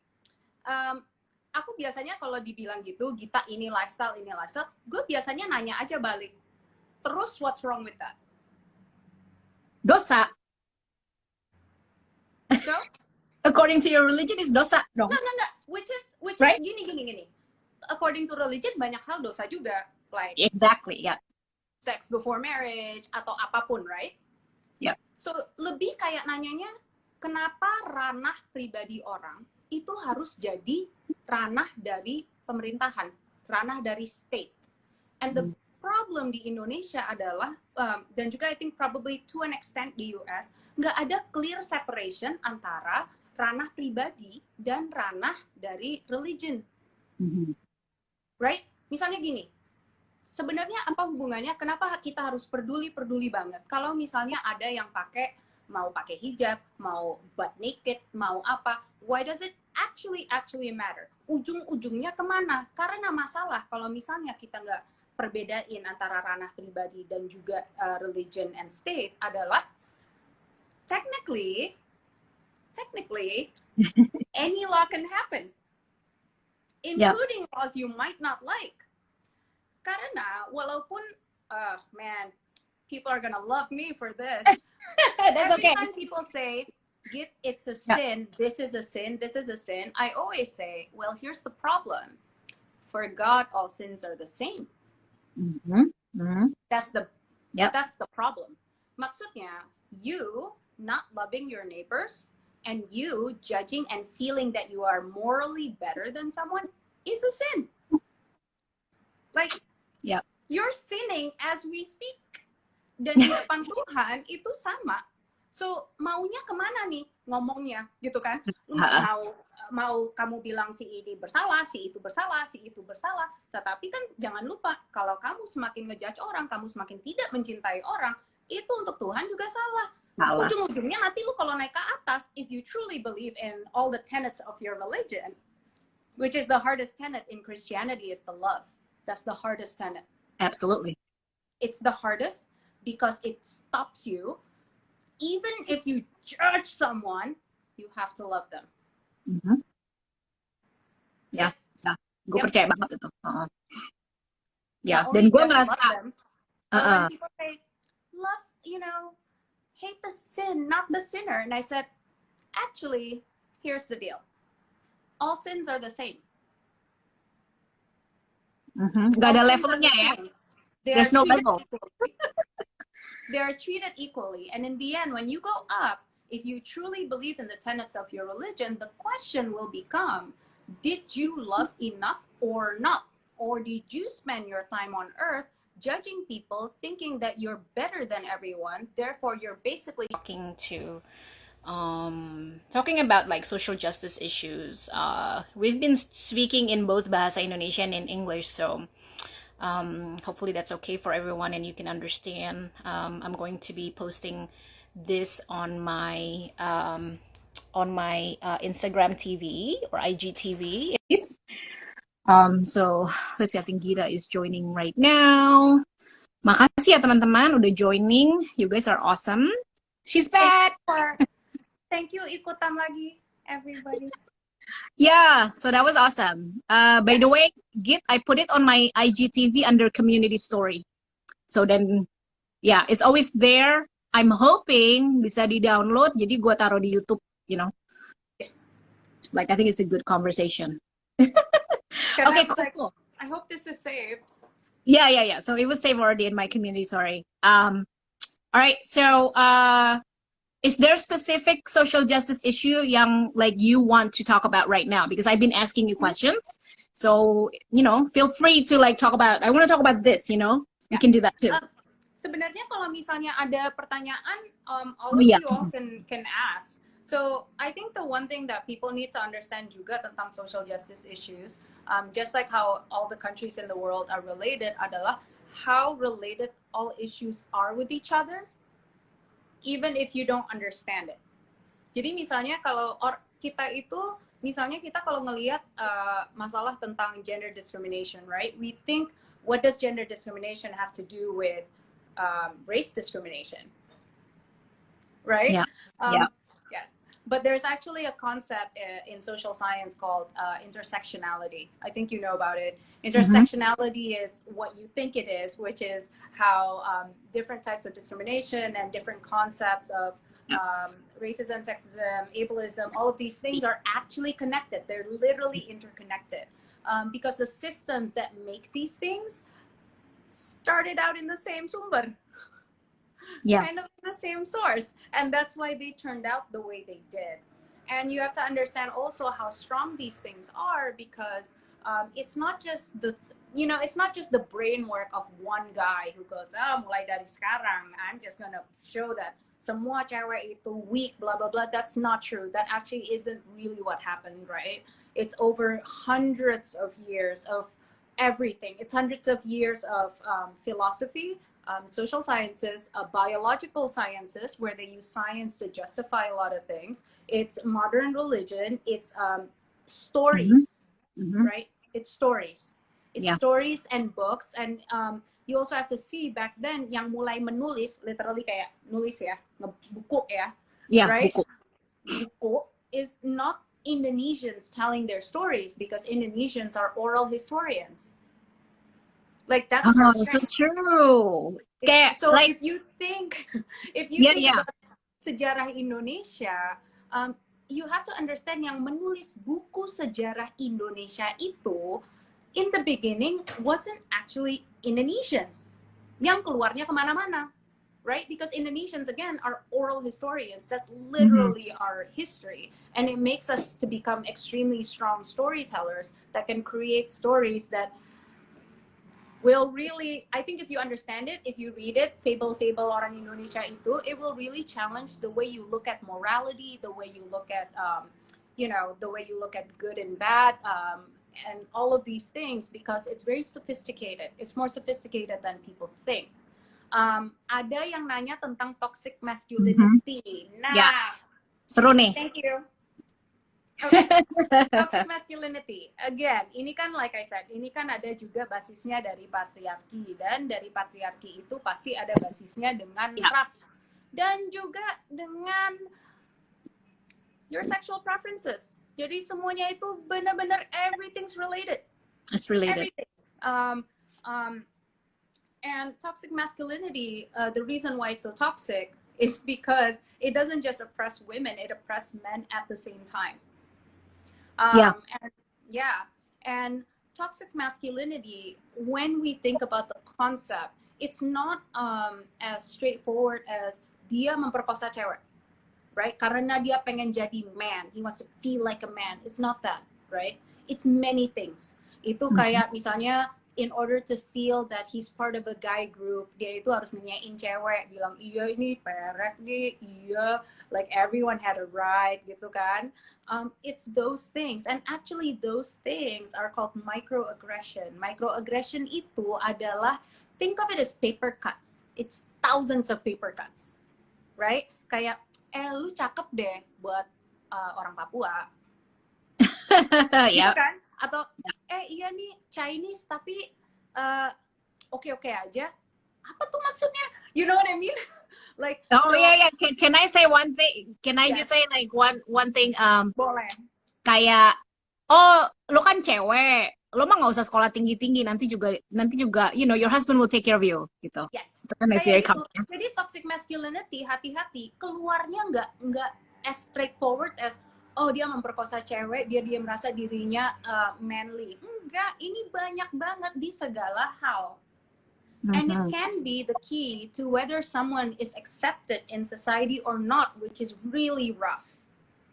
aku biasanya kalau dibilang gitu, Gita ini lifestyle, gue biasanya nanya aja balik. Terus what's wrong with that?
Dosa.
So?
According to your religion is dosa dong.
No. Which is
right?
Gini. According to religion banyak hal dosa juga, like
exactly, yeah.
Sex before marriage atau apapun, right?
Yeah.
So lebih kayak nanyanya, kenapa ranah pribadi orang itu harus jadi ranah dari pemerintahan, ranah dari state. And the problem di Indonesia adalah, dan juga I think probably to an extent di US, nggak ada clear separation antara ranah pribadi dan ranah dari religion. Right? Misalnya gini, sebenarnya apa hubungannya, kenapa kita harus peduli banget? Kalau misalnya ada yang mau pakai hijab, mau butt naked, mau apa, why does it actually matter? Ujung-ujungnya kemana? Karena masalah kalau misalnya kita nggak perbedain antara ranah pribadi dan juga religion and state adalah technically any law can happen, including laws you might not like. Karena walaupun man, people are gonna love me for this.
That's
Every
okay.
time people say, Git, it's a sin, this is a sin, I always say, well, here's the problem. For God, all sins are the same. That's the problem. Maksudnya, you not loving your neighbors and you judging and feeling that you are morally better than someone is a sin. Like, you're sinning as we speak. Dan di depan Tuhan itu sama. So, maunya kemana nih ngomongnya, gitu kan? Mau kamu bilang si ini bersalah, si itu bersalah. Tetapi kan jangan lupa, kalau kamu semakin ngejudge orang, kamu semakin tidak mencintai orang, itu untuk Tuhan juga salah. Ujung-ujungnya nanti lu kalau naik ke atas, if you truly believe in all the tenets of your religion, which is the hardest tenet in Christianity is the love. That's the hardest tenet.
Absolutely.
It's the hardest because it stops you. Even if you judge someone, you have to love them.
Ya, gue percaya banget itu. Ya, dan gue merasa
when people say, love, you know, hate the sin, not the sinner. And I said, actually, here's the deal. All sins are the same.
Gak ada levelnya ya. There's no level.
They are treated equally. And in the end, when you go up, if you truly believe in the tenets of your religion, the question will become, did you love enough or not? Or did you spend your time on earth judging people, thinking that you're better than everyone, therefore you're basically
talking about like social justice issues. We've been speaking in both Bahasa Indonesia and in English, so hopefully that's okay for everyone and you can understand. I'm going to be posting this on my Instagram TV or IGTV.
So let's see, I think Gita is joining right now. Makasih ya teman-teman udah joining. You guys are awesome. She's back.
Thank you ikutan lagi everybody.
Yeah, so that was awesome. By the way, Git, I put it on my IGTV under community story. So then, yeah, it's always there. I'm hoping bisa di-download, jadi gua taruh di YouTube, you know.
Yes.
Like, I think it's a good conversation.
Okay,
cool.
I hope this is saved.
Yeah. So it was saved already in my community, sorry. All right, so is there a specific social justice issue yang like you want to talk about right now? Because I've been asking you questions. So, you know, feel free to like talk about, I want to talk about this, you know? We can do that too.
Sebenarnya kalau misalnya ada pertanyaan, all of you all can ask. So I think the one thing that people need to understand juga tentang social justice issues, just like how all the countries in the world are related, adalah how related all issues are with each other, even if you don't understand it. Jadi misalnya kalau kita itu, misalnya kita kalau ngelihat masalah tentang gender discrimination, right? We think, what does gender discrimination have to do with race discrimination, right?
Yeah.
Yes, but there's actually a concept in social science called intersectionality. I think you know about it. Intersectionality is what you think it is, which is how different types of discrimination and different concepts of racism, sexism, ableism, all of these things are actually connected. They're literally interconnected because the systems that make these things started out in the same sumber. Kind of the same source, and that's why they turned out the way they did. And you have to understand also how strong these things are, because it's not just it's not just the brain work of one guy who goes, mulai dari sekarang I'm just gonna show that semua cewek itu weak, blah blah blah. That's not true. That actually isn't really what happened, right? It's over hundreds of years of everything. It's hundreds of years of philosophy, social sciences, biological sciences, where they use science to justify a lot of things. It's modern religion. It's stories, right? It's stories. It's stories and books. And you also have to see back then, yang mulai menulis, literally kayak nulis ya, buku ya, right? Buku is not Indonesians telling their stories, because Indonesians are oral historians. Like that's
so true.
So like, if you think about sejarah Indonesia, you have to understand yang menulis buku sejarah Indonesia itu in the beginning wasn't actually Indonesians yang keluarnya kemana-mana, right? Because Indonesians again are oral historians. That's literally our history, and it makes us to become extremely strong storytellers that can create stories that will really, I think if you understand it, if you read it, fable orang Indonesia itu, it will really challenge the way you look at morality, the way you look at, the way you look at good and bad, and all of these things, because it's very sophisticated. It's more sophisticated than people think. Ada yang nanya tentang toxic masculinity. Nah,
seru nih.
Thank you. Okay. Toxic masculinity, again, ini kan like I said, ini kan ada juga basisnya dari patriarki, dan dari patriarki itu pasti ada basisnya dengan ras, dan juga dengan your sexual preferences. Jadi semuanya itu benar-benar everything's related.
It's related.
Everything. And toxic masculinity, the reason why it's so toxic is because it doesn't just oppress women, it oppresses men at the same time. And toxic masculinity, when we think about the concept, it's not as straightforward as dia memperkosa cewek, right? Karena dia pengen jadi man, he wants to feel like a man. It's not that, right? It's many things. Itu kayak misalnya, in order to feel that he's part of a guy group, dia itu harus nanyain cewek, bilang iya ini perek nih, iya, like everyone had a right, gitu kan. It's those things, and actually those things are called microaggression. Microaggression itu adalah, think of it as paper cuts. It's thousands of paper cuts, right? Kayak, lu cakep deh buat orang Papua. Gitu kan? Atau iya nih Chinese tapi oke aja, apa tuh maksudnya? You know what I mean? Like,
Oh
so,
yeah, yeah. Can I say one thing? Can I just
yes,
say like one thing?
boleh.
Kayak, oh, lo kan cewek, lo mah nggak usah sekolah tinggi-tinggi, nanti juga, your husband will take care of you, gitu.
Yes,
Itu kan is
kayak
very
gitu.
common. Ya.
Jadi toxic masculinity, hati-hati, keluarnya nggak as straightforward as oh dia memperkosa cewek biar dia merasa dirinya manly. Enggak, ini banyak banget di segala hal. And it
Mhm.
can be the key to whether someone is accepted in society or not, which is really rough.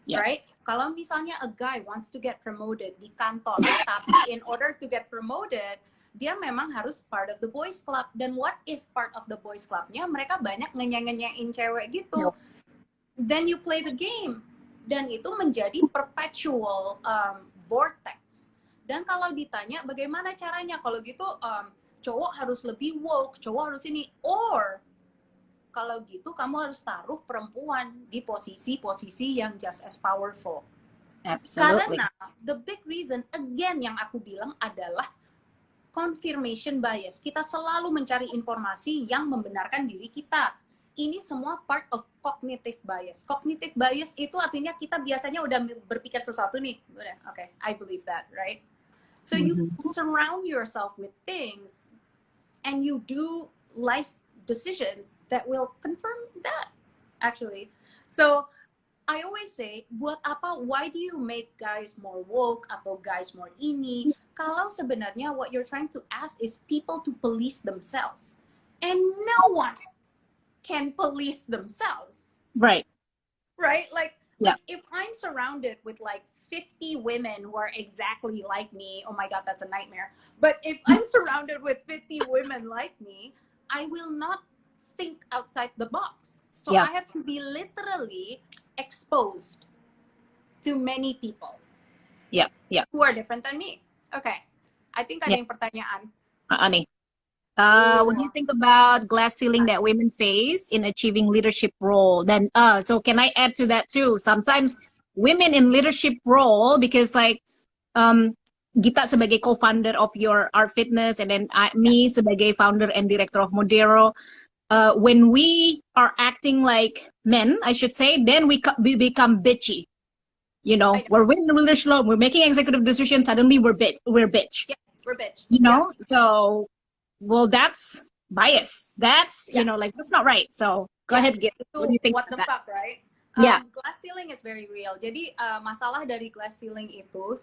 Yeah.
Right? Kalau misalnya a guy wants to get promoted di kantor, tapi in order to get promoted, dia memang harus part of the boys club. Dan what if part of the boys clubnya mereka banyak ngenyeng-nyenyain cewek gitu? Then you play the game. Dan itu menjadi perpetual vortex. Dan kalau ditanya bagaimana caranya, kalau gitu cowok harus lebih woke, cowok harus ini, or kalau gitu kamu harus taruh perempuan di posisi-posisi yang just as powerful.
Absolutely.
Karena the big reason, again, yang aku bilang adalah confirmation bias. Kita selalu mencari informasi yang membenarkan diri kita. Ini semua part of cognitive bias. Cognitive bias itu artinya kita biasanya udah berpikir sesuatu nih. Udah, okay, I believe that, right? So you surround yourself with things and you do life decisions that will confirm that, actually. So I always say, buat apa, why do you make guys more woke atau guys more ini? Kalau sebenarnya what you're trying to ask is people to police themselves. And no one can police themselves.
Right.
Right? Like
Yeah.
if I'm surrounded with like 50 women who are exactly like me, oh my God, that's a nightmare. But if I'm surrounded with 50 women like me, I will not think outside the box. So
Yeah.
I have to be literally exposed to many people
Yeah. Yeah.
who are different than me. Okay. I think ada
Yeah.
yang pertanyaan.
Nih. What do you think about glass ceiling that women face in achieving leadership role? Then, so can I add to that too? Sometimes women in leadership role, because like, Gita sebagai co-founder of your Art Fitness, and then me sebagai founder and director of Modero, when we are acting like men, I should say, then we become bitchy. You know, we're winning the leadership role, we're making executive decisions, suddenly we're bitch.
Yeah, we're bitch.
You know, so. Well, that's bias. That's, like, that's not right. So go ahead, Git. What do you think
What the
about that?
fuck, right?
Yeah.
Glass ceiling is very real. Jadi masalah dari glass ceiling itu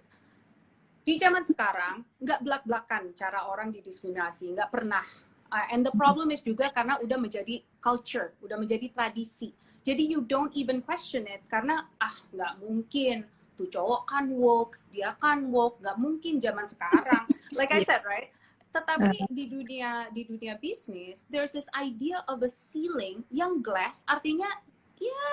di zaman sekarang nggak belak-belakan cara orang didiskriminasi, nggak pernah. And the problem is juga karena udah menjadi culture, udah menjadi tradisi. Jadi you don't even question it karena nggak mungkin tuh cowok kan woke, dia kan woke, nggak mungkin zaman sekarang. Like I said, right? Tetapi di dunia bisnis, there's this idea of a ceiling yang glass, artinya ya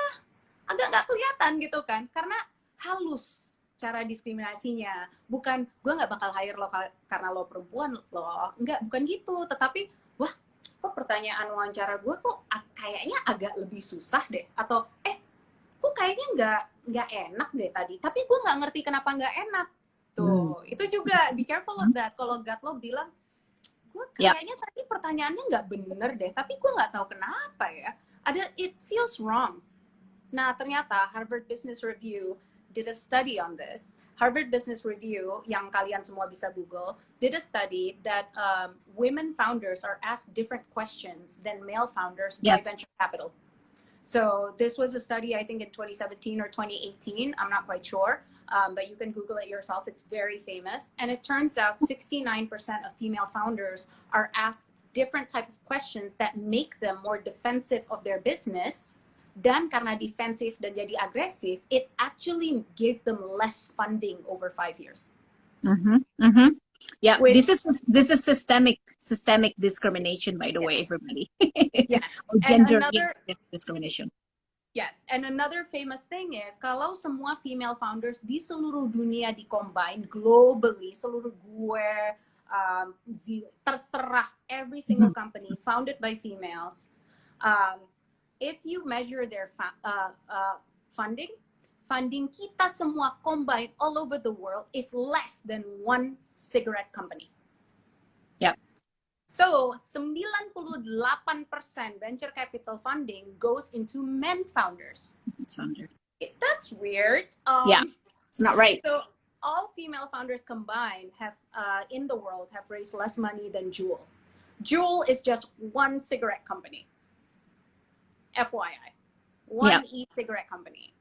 agak nggak kelihatan gitu kan, karena halus cara diskriminasinya. Bukan gue nggak bakal hire lo karena lo perempuan lo, nggak, bukan gitu. Tetapi wah, kok pertanyaan wawancara gue kok kayaknya agak lebih susah deh, atau kok kayaknya nggak enak deh tadi. Tapi gue nggak ngerti kenapa nggak enak. Tuh, itu juga be careful of that. Kalau God lo bilang gue kayaknya tadi pertanyaannya nggak bener deh, tapi gue nggak tahu kenapa ya. It feels wrong. Nah, ternyata Harvard Business Review did a study on this. Harvard Business Review, yang kalian semua bisa Google, did a study that women founders are asked different questions than male founders by venture capital. So this was a study, I think, in 2017 or 2018. I'm not quite sure, but you can Google it yourself. It's very famous. And it turns out 69% of female founders are asked different type of questions that make them more defensive of their business. Dan karena defensive dan jadi agresif, it actually gave them less funding over 5 years.
Yeah, this is systemic discrimination, by the way, everybody.
Yes.
Or gender discrimination.
Yes, and another famous thing is kalau semua female founders di seluruh dunia di-combine globally, seluruh terserah, every single company founded by females, if you measure their funding kita semua combined all over the world is less than one cigarette company.
Yeah.
So 98% venture capital funding goes into men founders. That's weird.
Yeah, it's not right.
So all female founders combined have in the world have raised less money than Juul. Juul is just one cigarette company. FYI, one e-cigarette company.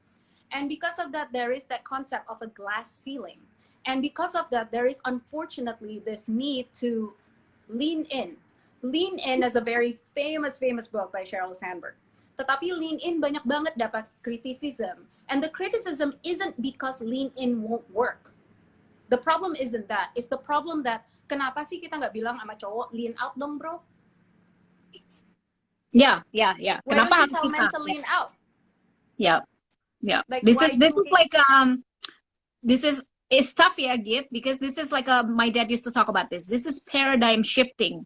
And because of that, there is that concept of a glass ceiling. And because of that, there is unfortunately this need to lean in. Lean In is a very famous book by Sheryl Sandberg. Tetapi Lean In banyak banget dapat criticism. And the criticism isn't because Lean In won't work. The problem isn't that. It's the problem that kenapa sih kita nggak bilang sama cowok, lean out dong bro?
Yeah.
Why
Kenapa
don't you
harus
tell men to lean out?
Yeah.
Like,
This is like it's tough, Git, because this is like my dad used to talk about this. This is paradigm shifting,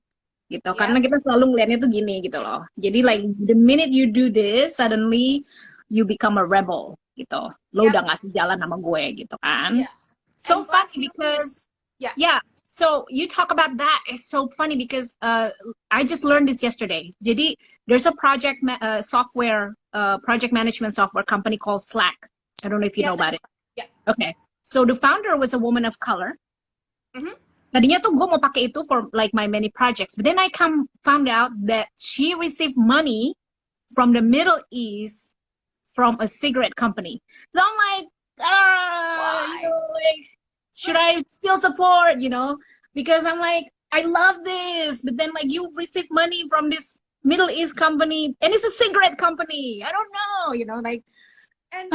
gitu. Karena kita selalu ngeliatnya tuh gini, gitu loh. Jadi like the minute you do this, suddenly you become a rebel, gitu. Lo udah nggak sejalan sama gue, gitu kan? So funny because so you talk about that. It's so funny because I just learned this yesterday. Jadi there's a project project management software company called Slack. I don't know if you know about it.
Yeah.
Okay. So the founder was a woman of color. Tadinya tuh gue mau pakai itu for like my many projects, but then I found out that she received money from the Middle East from a cigarette company. So I'm like, like, should I still support? Because I'm like, I love this, but then like you receive money from this Middle East company, and it's a cigarette company. I don't know, like,
and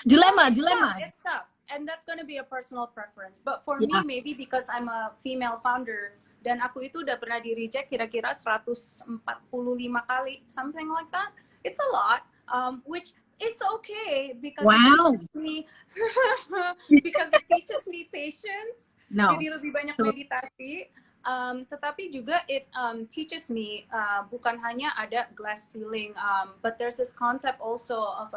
dilemma.
It's tough. And that's going to be a personal preference. But for me, maybe because I'm a female founder, dan aku itu udah pernah di-reject kira-kira 145 kali, something like that. It's a lot, which is okay because it teaches me patience. Jadi lebih banyak meditasi. Tetapi juga it teaches me bukan hanya ada glass ceiling, but there's this concept also of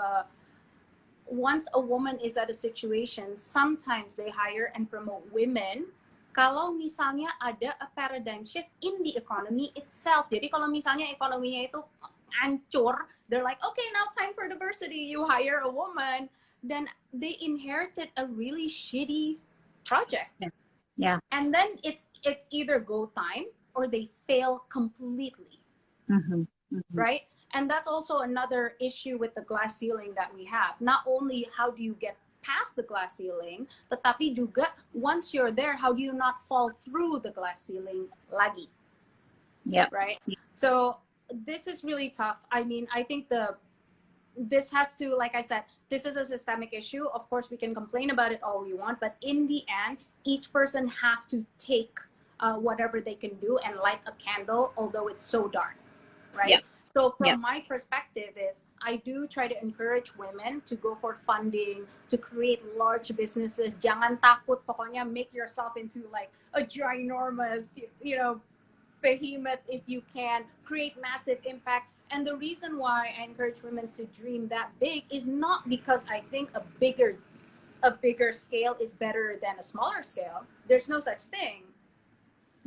once a woman is at a situation, sometimes they hire and promote women kalau misalnya ada a paradigm shift in the economy itself. Jadi kalau misalnya ekonominya itu hancur, they're like, okay, now time for diversity, you hire a woman. Then they inherited a really shitty project.
Yeah.
And then it's either go time or they fail completely. Right? And that's also another issue with the glass ceiling that we have. Not only how do you get past the glass ceiling, tetapi juga once you're there, how do you not fall through the glass ceiling lagi?
Yeah.
Right? So this is really tough. I mean, I think this has to, like I said, this is a systemic issue. Of course, we can complain about it all we want, but in the end, each person have to take whatever they can do and light a candle, although it's so dark, right?
Yeah.
So from my perspective is I do try to encourage women to go for funding, to create large businesses. Jangan takut, pokoknya make yourself into like a ginormous, behemoth if you can. Create massive impact. And the reason why I encourage women to dream that big is not because I think a bigger scale is better than a smaller scale. There's no such thing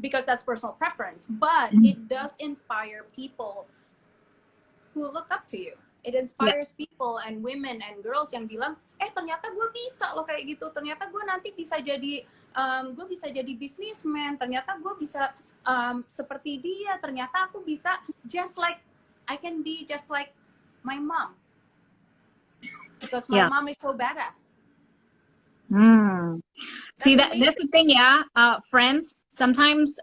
because that's personal preference. But it does inspire people who look up to you. It inspires people and women and girls yang bilang, ternyata gue bisa loh kayak gitu. Ternyata gue nanti bisa jadi businessman. Ternyata gue bisa seperti dia. Ternyata aku bisa I can be just like my mom. Because my mom is so badass.
See, that's the thing, friends. Sometimes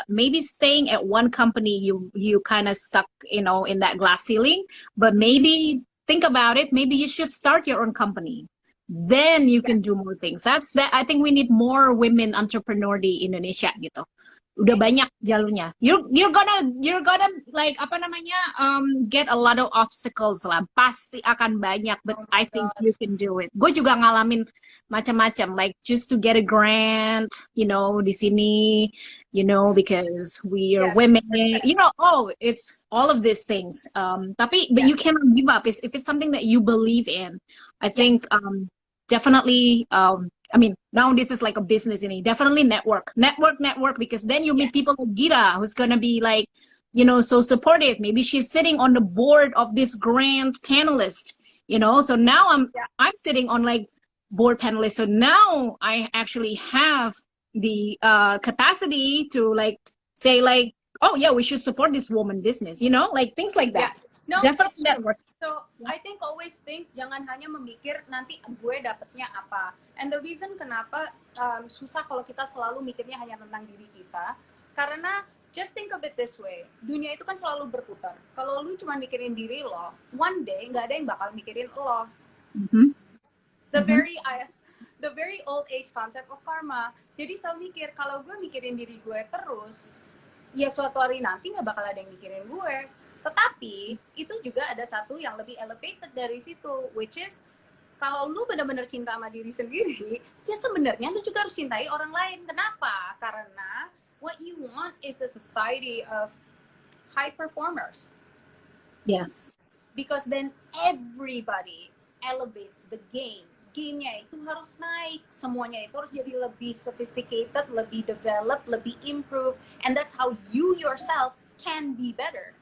maybe staying at one company, you kind of stuck, in that glass ceiling. But maybe think about it. Maybe you should start your own company. Then you can do more things. I think we need more women entrepreneur di Indonesia gitu. Udah banyak jalurnya. You're gonna like get a lot of obstacles lah. Pasti akan banyak, but I think you can do it. Gue juga ngalamin macam-macam, like just to get a grant, di sini, because we are women, it's all of these things. But you cannot give up. If it's something that you believe in, I think definitely I mean, now this is like a business ini. Definitely network, because then you meet people like Gita, who's gonna be like, you know, so supportive. Maybe she's sitting on the board of this grand panelist, you know. So now I'm sitting on like board panelist. So now I actually have the capacity to like say like, oh yeah, we should support this woman business, you know, like things like that.
No,
Definitely
it's true.
network.
So I think always think jangan hanya memikir nanti gue dapetnya apa. And the reason kenapa susah kalau kita selalu mikirnya hanya tentang diri kita, karena just think of it this way, dunia itu kan selalu berputar. Kalau lu cuma mikirin diri lo, one day nggak ada yang bakal mikirin lo. The very old age concept of karma. Jadi selalu mikir, kalau gue mikirin diri gue terus, ya suatu hari nanti nggak bakal ada yang mikirin gue. Tetapi itu juga ada satu yang lebih elevated dari situ, which is kalau lu benar-benar cinta sama diri sendiri, ya sebenarnya lu juga harus cintai orang lain. Kenapa? Karena what you want is a society of high performers.
Yes.
Because then everybody elevates the game. Game-nya itu harus naik, semuanya itu harus jadi lebih sophisticated, lebih developed, lebih improve, and that's how you yourself can be better.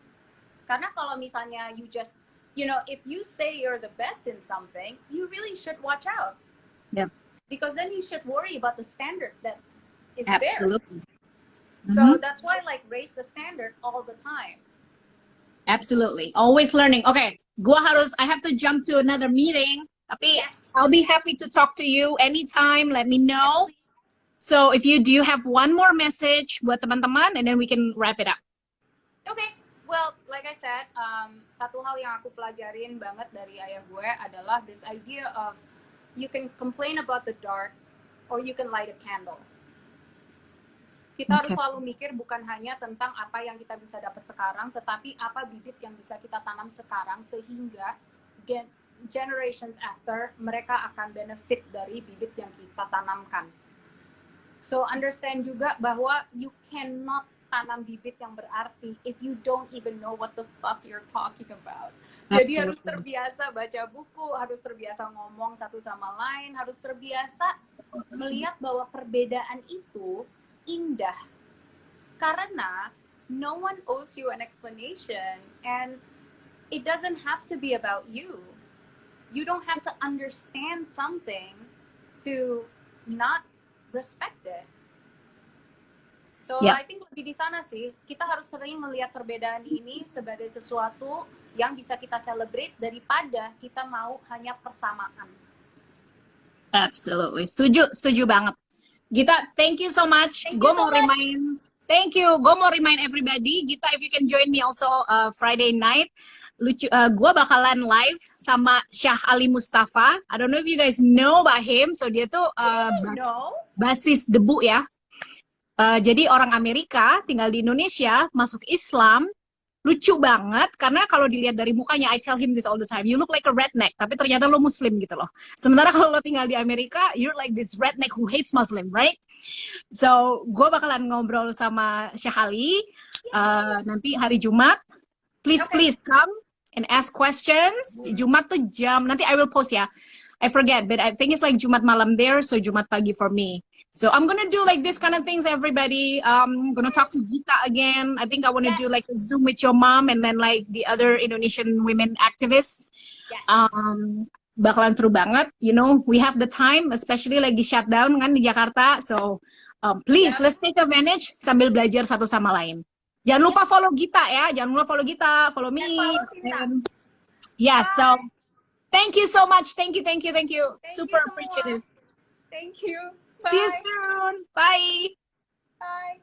Karena kalau misalnya you just, you know, if you say you're the best in something, you really should watch out.
Yeah.
Because then you should worry about the standard that is
Absolutely.
there. So that's why like raise the standard all the time.
Absolutely. Always learning. Okay, I have to jump to another meeting. Tapi I'll be happy to talk to you anytime. Let me know. So do you have one more message buat teman-teman, and then we can wrap it up.
Okay. Well, like I said, satu hal yang aku pelajarin banget dari ayah gue adalah this idea of you can complain about the dark or you can light a candle. Kita harus selalu mikir bukan hanya tentang apa yang kita bisa dapat sekarang, tetapi apa bibit yang bisa kita tanam sekarang sehingga generations after mereka akan benefit dari bibit yang kita tanamkan. So understand juga bahwa you cannot tanam bibit yang berarti if you don't even know what the fuck you're talking about. Jadi harus terbiasa baca buku, harus terbiasa ngomong satu sama lain, harus terbiasa melihat bahwa perbedaan itu indah. Karena no one owes you an explanation and it doesn't have to be about you. You don't have to understand something to not respect it. So I think lebih di sana sih, kita harus sering melihat perbedaan ini sebagai sesuatu yang bisa kita celebrate daripada kita mau hanya persamaan.
Absolutely. Setuju banget. Gita, thank you so much. Gue mau remind everybody, Gita, if you can join me also Friday night, gue bakalan live sama Syah Ali Mustafa. I don't know if you guys know about him. So dia tuh basis Debu ya. Jadi orang Amerika tinggal di Indonesia, masuk Islam, lucu banget karena kalau dilihat dari mukanya, I tell him this all the time, you look like a redneck, tapi ternyata lo Muslim gitu loh. Sementara kalau lo tinggal di Amerika, you're like this redneck who hates Muslim, right? So gue bakalan ngobrol sama Syah Ali nanti hari Jumat. Please come and ask questions. Jumat tuh nanti I will post ya. I forget, but I think it's like Jumat malam there, so Jumat pagi for me. So I'm gonna do like this kind of things, everybody. I'm gonna talk to Gita again. I think I wanna do like a Zoom with your mom and then like the other Indonesian women activists. Bakalan seru banget. You know, we have the time, especially lagi shutdown kan di Jakarta. So please, let's take advantage sambil belajar satu sama lain. Jangan lupa follow Gita ya. Jangan lupa follow Gita, follow me. So thank you so much. Thank you. Super appreciative.
Thank you.
See you soon. Bye.
Bye.